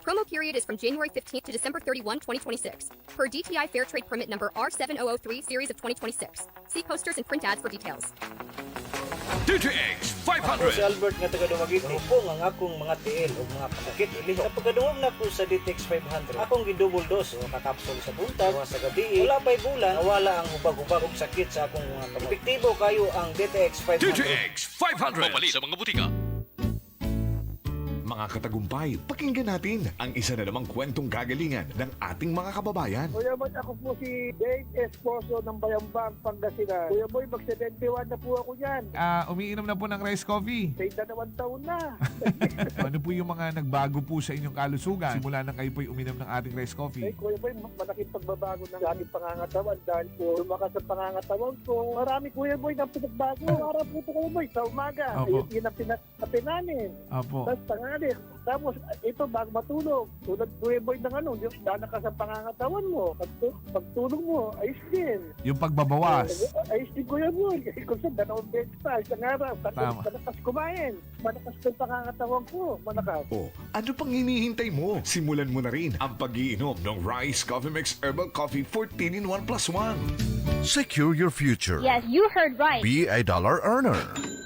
Promo period is from January 15th to December 31, 2026. Per DTI Fair Trade Permit number R7003 Series of 2026. See posters and print ads for details. DTX Ako si 500. Albert nga taga Dumaguete. Po ang akong mga tiil o mga pasakit ili. Sa pagkaduwag na ko sa DTX 500, akong gidouble dose o kakapsol sa buntag o sa gabi. Wala pa'y bulan, nawala ang hubag-hubag og sakit sa akong mga kamay. Epektibo kayo ang DTX 500. DTX 500. Mapalit sa mga butika. Mga katagumpay, pakinggan natin ang isa na namang kwentong gagalingan ng ating mga kababayan. Kuya Boy, ako po si Dave Esposo ng Bayambang, Pangasinan. Kuya Boy, mag-71 na po ako yan. Umiinom na po ng rice coffee. Sa 2 taon na. Ano po yung mga nagbago po sa inyong kalusugan simula nang kayo po'y uminom ng ating rice coffee? Ay, Kuya Boy, malaking pagbabago ng aking pangangatawan dahil po lumakas ang pangangatawan ko. Marami, Kuya Boy, ng pinagbago. Para po ito, Kuya Boy, sa umaga. Opo. Yun ang pinapinanin. Opo. Tapos tangali. Tapos ito bago matulog. Tulad Kuya Boy ng ano, yung lalakas ang pangangatawan mo. Pagtulog mo, ayos din. Yung pagbabawas. Ayos din Kuya Boy. Kasi kung saan, 2 beses pa, isang araw. Tama. Malakas kumain. Malakas yung pangangatawan ko. Malakas. O, ano pang hinihintay mo? Simulan mo na rin ang pag-iinom ng Rice Coffee Mix Herbal Coffee 14 in 1 plus 1. Secure your future. Yes, you heard right. Be a dollar earner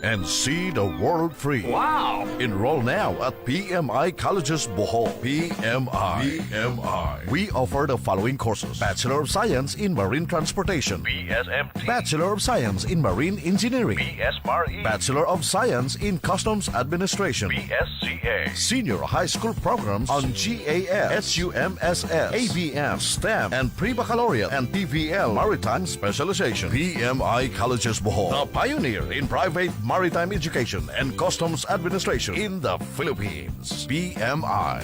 and see the world free. Wow! Enroll now at PMI Colleges Bohol. PMI. We offer the following courses: Bachelor of Science in Marine Transportation, BSMT. Bachelor of Science in Marine Engineering, BSMRE. Bachelor of Science in Customs Administration, BSCA. Senior High School programs on GAS, SUMSS, ABM, STEM, and Pre-Baccalaureate and TVL Maritime Specialization. PMI Colleges Bohol, the pioneer in private maritime education and customs administration in the Philippines. PMI.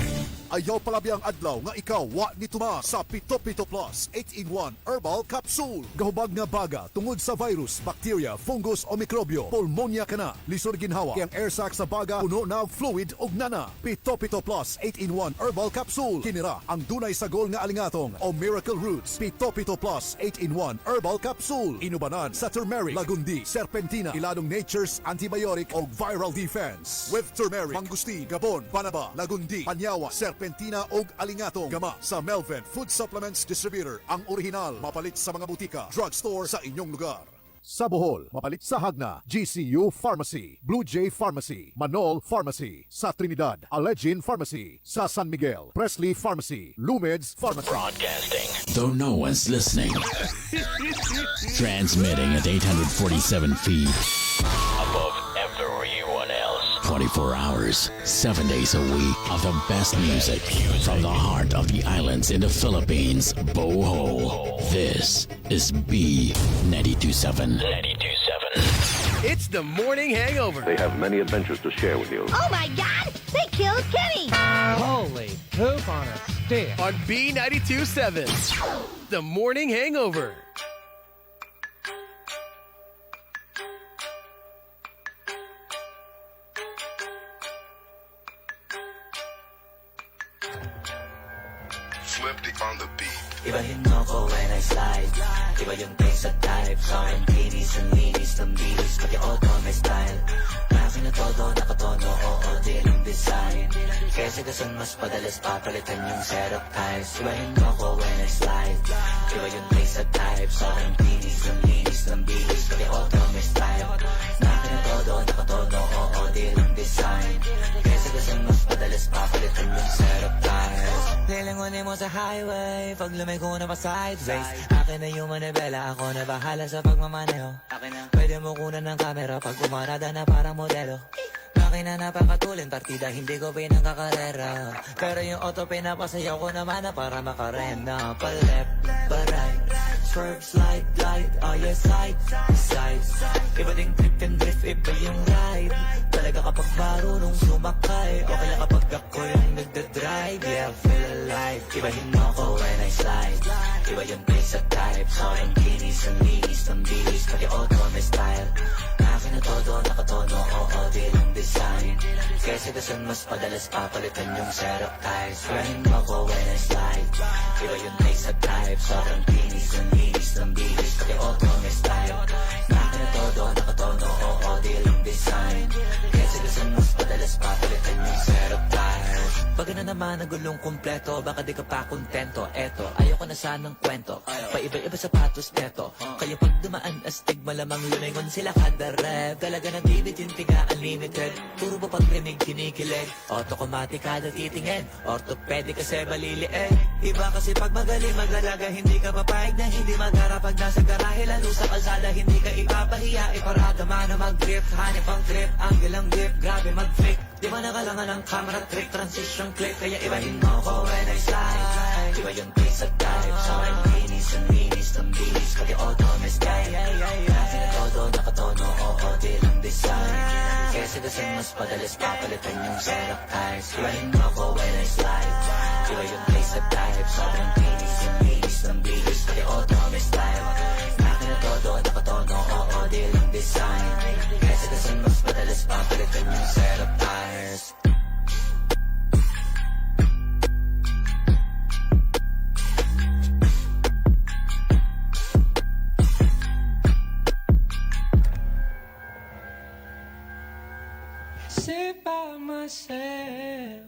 Ayaw palabi ang adlaw nga ikaw wa ni tuma sa Pito Pito Plus 8-in-1 Herbal Capsule. Gahubag nga baga tungod sa virus, bacteria, fungus o mikrobyo. Pulmonya ka na. Lisod ginhawa. Kaya ang air sac sa baga puno na fluid ug nana. Pito Pito Plus 8-in-1 Herbal Capsule. Kinira ang dunay sagol nga alingatong o Miracle Roots. Pito Pito Plus 8-in-1 Herbal Capsule. Inubanan sa turmeric, lagundi, serpentina, iladong nature's antibiotic o viral defense. With turmeric, mangustin, gabon, banaba, lagundi, panyawa, serpentina o alingatong. Gama sa Melvin Food Supplements Distributor. Ang original mapalit sa mga butika, drugstore sa inyong lugar. Sa Bohol, mapalit sa Hagna, GCU Pharmacy, Blue Jay Pharmacy, Manol Pharmacy, sa Trinidad, Alegin Pharmacy, sa San Miguel, Presley Pharmacy, Lumeds Pharmacy. Broadcasting, though no one's listening. Transmitting at 847 feet above everyone else. 24 hours, 7 days a week of the best music from the heart of the islands in the Philippines, Bohol. This is B92.7. It's the morning hangover. They have many adventures to share with you. Oh my God! They killed Kenny! Holy poop on a stick. On B92.7. The morning hangover. Flip on the beat. Ibahin mo ko when I slide. Iba yung taste at type. Sa akin kinis ang linis ng bilis. Pati auto may style. Akin na todo, nakatono, oo, di lang design. Kasi gasan mas padalas papalitan yung setup ties. Ibahin mo ko when I slide. Iba yung taste at type. Sa akin kinis ang linis ng bilis. Pati auto may style. Akin na todo, nakatono, oo, di lang design. Kasi gasan mas padalas papalitan yung setup ties. Nilangunin mo sa highway. Pag lumiko na pa sideways. Akin na yung manibela. Ako na bahala sa pagmamaneho. Pwede mo kunan ng camera pag umarada na parang modelo. Akin na napakatulin partida, hindi ko pinangkakarera. Pero yung auto pinapasayaw ko naman na para makarena. Pa left, pa right, swerve, slide, glide. Oh yeah, side, side. Iba ding trip and drift, iba yung ride. Talaga kapag marunong sumakay. Okay lang kapag ako yung nagdadrive. Yeah, feel alive. Ibahin mo ko when I slide. Iba yung pace at type. So ang kinis, ang linis, ang bilis. Pati auto may style. Akin na todo, nakatono, oo, di lang design. Kasi gasan mas padalas papalitan yung setup ties. Ibahin mo ko when I slide. Iba yung pace at type. So ang kinis, ang linis, ang bilis. Pati auto may style. Akin na todo, nakatono, oo, di lang design. Kasi gasan mas padalas papalitan yung setup ties. Pag na naman nagulong kumpleto, baka di ka pa kontento. Eto, ayoko na sanang kwento. Paiba-iba sapatos neto. Kaya pag dumaan astig, malamang lumingon sila kada rep. Talaga na bibitin tiga unlimited. Puro ba pagrinig kinikilig? Automatic kada titingin. Orthopedic kasi baliliin. Iba kasi pag magaling maglalaga, hindi ka papayag na hindi magharap. Pag nasa garahe lalo sa kalsada, hindi ka ipapahiya. Iparada man na mag-grip, hanip ang trip, angle ang grip, grabe mag-flick. Di ba nakalangan ng camera trick, transition click. Kaya ibahin mo ko when I slide. Iba yung pace at type. So I'm kinis, ang linis, ang bilis. Pati auto may style. Kasi na todo, nakatono, oo, di lang design. Kasi gasan mas padalas papalitan yung setup ties. Ibahin mo ko when I slide. Iba yung pace at type. So I'm kinis, ang linis, ang bilis. Pati auto may style. Kasi na todo, nakatono, oo, di lang design. Kasi gasan mas padalas papalitan yung setup ties. Sit by myself,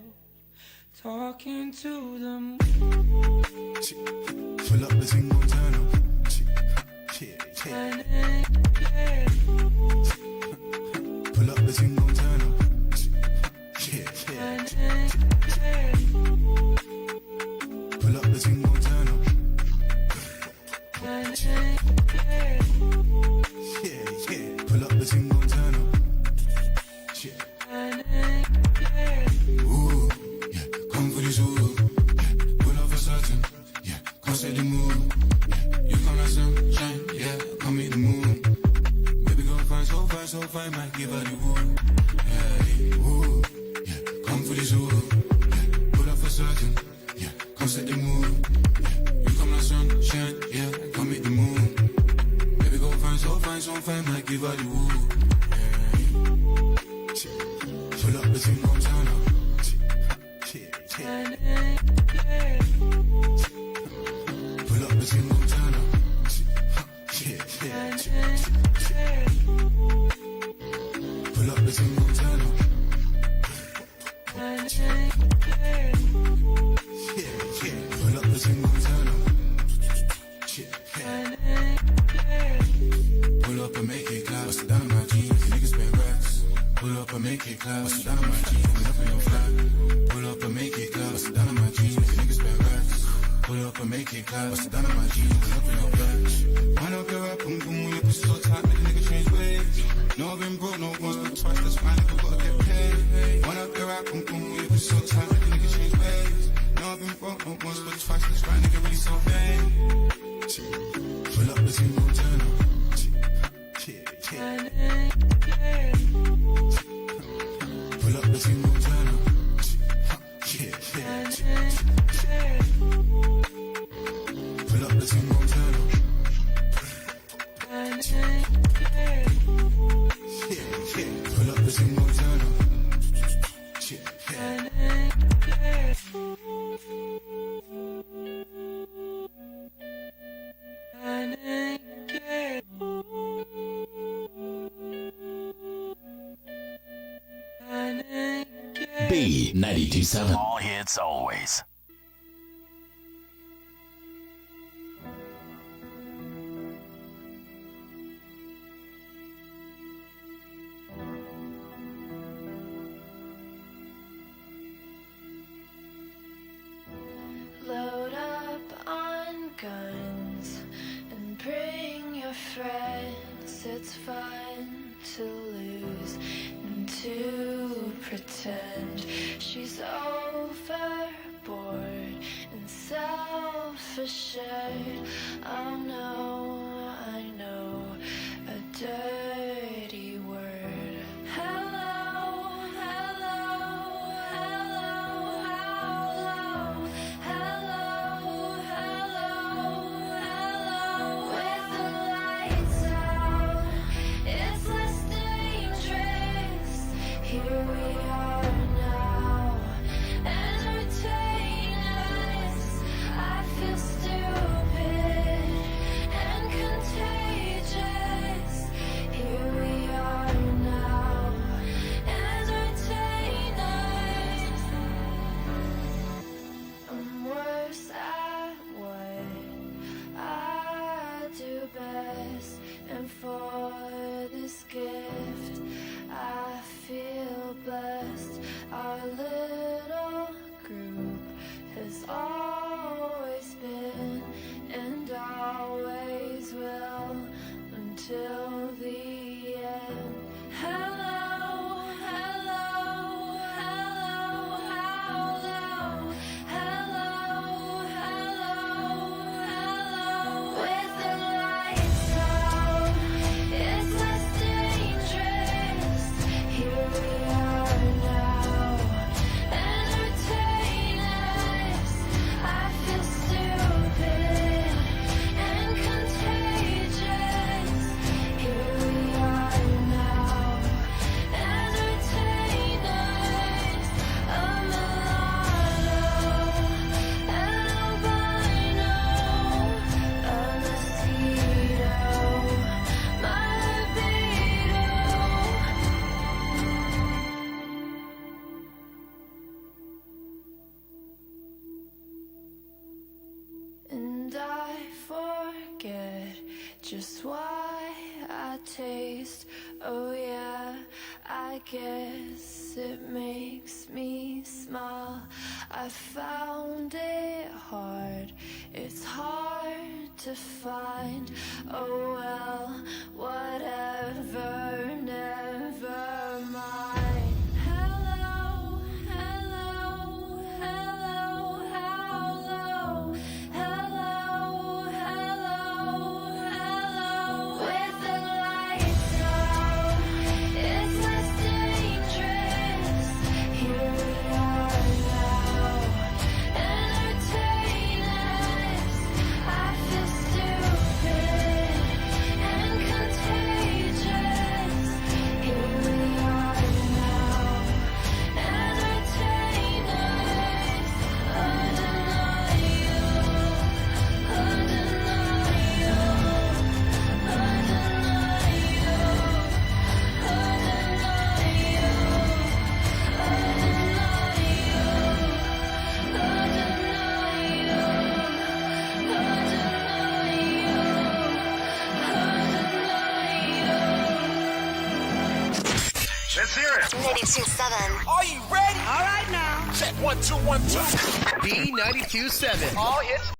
talking to the moon. Pull up the single turn up. Pull up the single turn up. Pull up the single turn up. Pull up the single turn up. Ooh, yeah, come for this ooh. Pull up for certain, yeah, come set the mood. Yeah, you come like sunshine, yeah, come meet the moon. Baby go fine, so fine, might give her the wood. Yeah, ooh, yeah, come for this ooh. Yeah, pull up for certain. got the wood. Pull up the team Montana. Pull up the team Montana. Pull up the team Montana. Pull up the team Montana. Pull up and make it clap. Bust it down on my jeans. You niggas spend racks. Pull up and make it clap. Bust it down on my jeans. Coming up in your flat. Pull up and make it clap. Bust it down on my jeans. You niggas spend racks. Pull up and make it clap. Bust it down on my jeans. Coming up in your flat. Wind up your rap, boom boom. When your pussy so tight, make a nigga change ways. No, I've been broke, no once but twice. That's fine, nigga, gotta get paid. Wind up your rap, boom boom. When your pussy so tight, make a nigga change ways. No, I've been broke, no once but twice. That's fine, nigga, really so vain. Pull up the team Montana. Pull up the team Montana. Pull up the team Montana. Pull up the team Montana. B92.7. All hits always. Load up on guns and bring your friends. It's fun to lose and to pretend she's overboard and self-assured. Oh no, I know a dirty word. Hello, hello, hello, hello, hello, hello. With the lights out, it's less dangerous. Here we are now, entertain us. I feel stupid and contagious. Here we are now, entertain us. I'm worse at what I do best, and for this gift I feel blessed. Our little group has always been and always will until the end. Hello, hello, hello, hello, hello, hello. With the lights out, it's less dangerous. Here we are now, entertain us. I feel stupid and contagious. Here we are now, entertain us. A mulatto, an albino, a mosquito, my libido. And I forget just why I taste. Oh yeah, I guess it makes me smile. I found it hard, it's hard to find. Oh well, whatever, never mind. Hello, hello, hello, hello, hello, hello. With the lights out, it's less dangerous. Here we are now, entertain us. I feel stupid and contagious. Let's hear it. 92.7. Are you ready? All right now. Check 1 2 1 2. B92.7. All hits.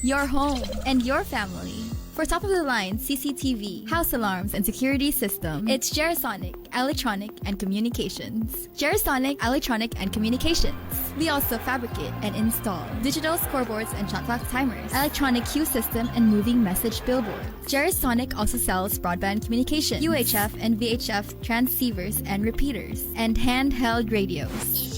Your home and your family. For top-of-the-line CCTV, house alarms, and security system, it's Gersonic Electronic and Communications. Gersonic Electronic and Communications. We also fabricate and install digital scoreboards and shot clock timers, electronic queue system, and moving message billboards. Gersonic also sells broadband communication, UHF and VHF transceivers and repeaters, and handheld radios.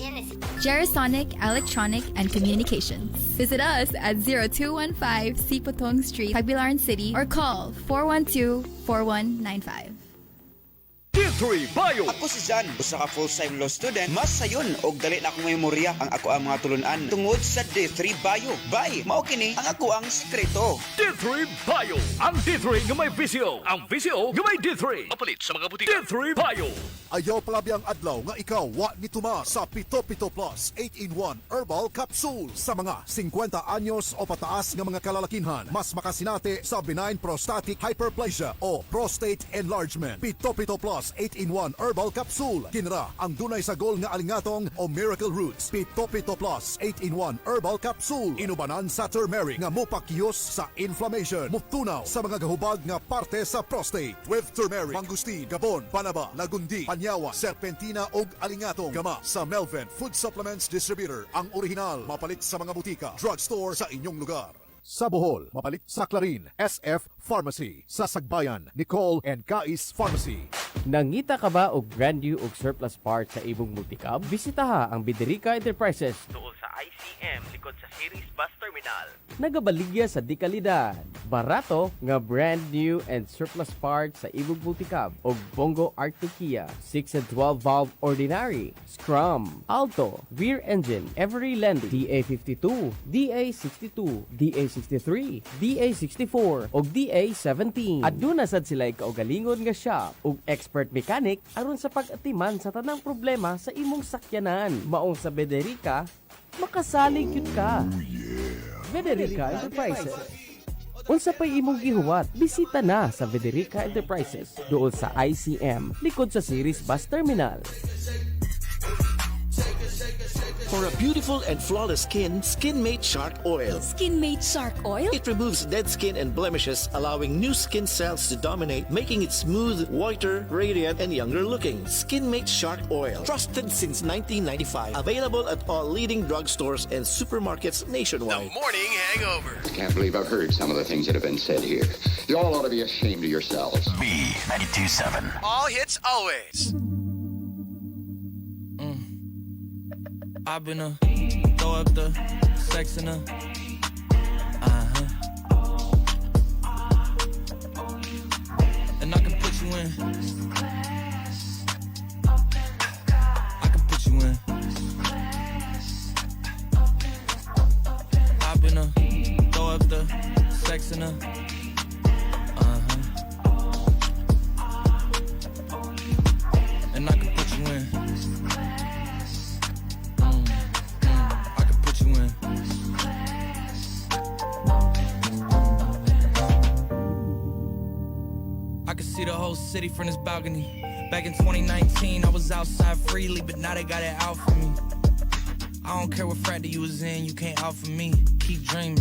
Gersonic Electronic and Communications. Visit us at 0215 Sipotong Street, Tagbilaran City, or call 412-4195. D3 Bio. Ako si Jan, usa ka full-time law student. Mas sayon og dali na akong memorya ang ako ang mga tulunan tungod sa D3 Bio. Bye, mao kini ang ako ang sekreto. D3 Bio. Ang D3 nga may visyo. Ang visyo nga may D3. Mapalit sa mga butika. D3 Bio. Ayaw palabyang adlaw nga ikaw wa nituma sa Pito Pito Plus 8-in-1 Herbal Capsule sa mga 50 anyos o pataas nga mga kalalakinhan. Mas makasinati sa benign prostatic hyperplasia o prostate enlargement. Pito Pito Plus 8-in-1 Herbal Capsule. Kinra ang dunay sa gol nga alingatong o miracle roots. Pito Pito Plus 8-in-1 Herbal Capsule. Inubanan sa turmeric nga mupakiyos sa inflammation. Mutunaw sa mga gahubag nga parte sa prostate. With turmeric, mangustin, gabon, panaba, lagundi, panyawa, serpentina ug alingatong. Gama sa Melvin Food Supplements Distributor. Ang original mapalit sa mga butika, drugstore sa inyong lugar. Sa Bohol, mapalit sa Clarin, SF Pharmacy. Sa Sagbayan, Nicole and Kais Pharmacy. Nangita ka ba og brand new og surplus parts sa ibong multicab? Bisitaha ang Biderica Enterprises tuol sa ICM likod sa Series Bus Terminal. Nagabaligya sa dikalidad, barato nga brand new and surplus parts sa Ibog Multicab og Bongo Artukia, 6 and 12 valve ordinary, Scrum, Alto, rear engine, Every Landing, DA52, DA62, DA63, DA64 og DA17. Aduna sad sila kaugalingon nga shop ug expert mechanic aron sa pag-atiman sa tanang problema sa imong sakyanan. Maong sa Bederica, makasalig yun ka. Bederica Enterprises. Unsa pa'y imong gihuwat, bisita na sa Bederica Enterprises dool sa ICM, likod sa Series Bus Terminal. For a beautiful and flawless skin, SkinMate Shark Oil. SkinMate Shark Oil? It removes dead skin and blemishes, allowing new skin cells to dominate, making it smooth, whiter, radiant, and younger looking. SkinMate Shark Oil. Trusted since 1995. Available at all leading drugstores and supermarkets nationwide. The Morning Hangover. I can't believe I've heard some of the things that have been said here. You all ought to be ashamed of yourselves. B92.7. All hits always. I've been throw up the sex in and I can put you in. I can put you in. I've been throw up the sex in and I can put you in. I can see the whole city from this balcony. Back in 2019, I was outside freely, but now they got it out for me. I don't care what frat you was in, you can't out for me. Keep dreaming.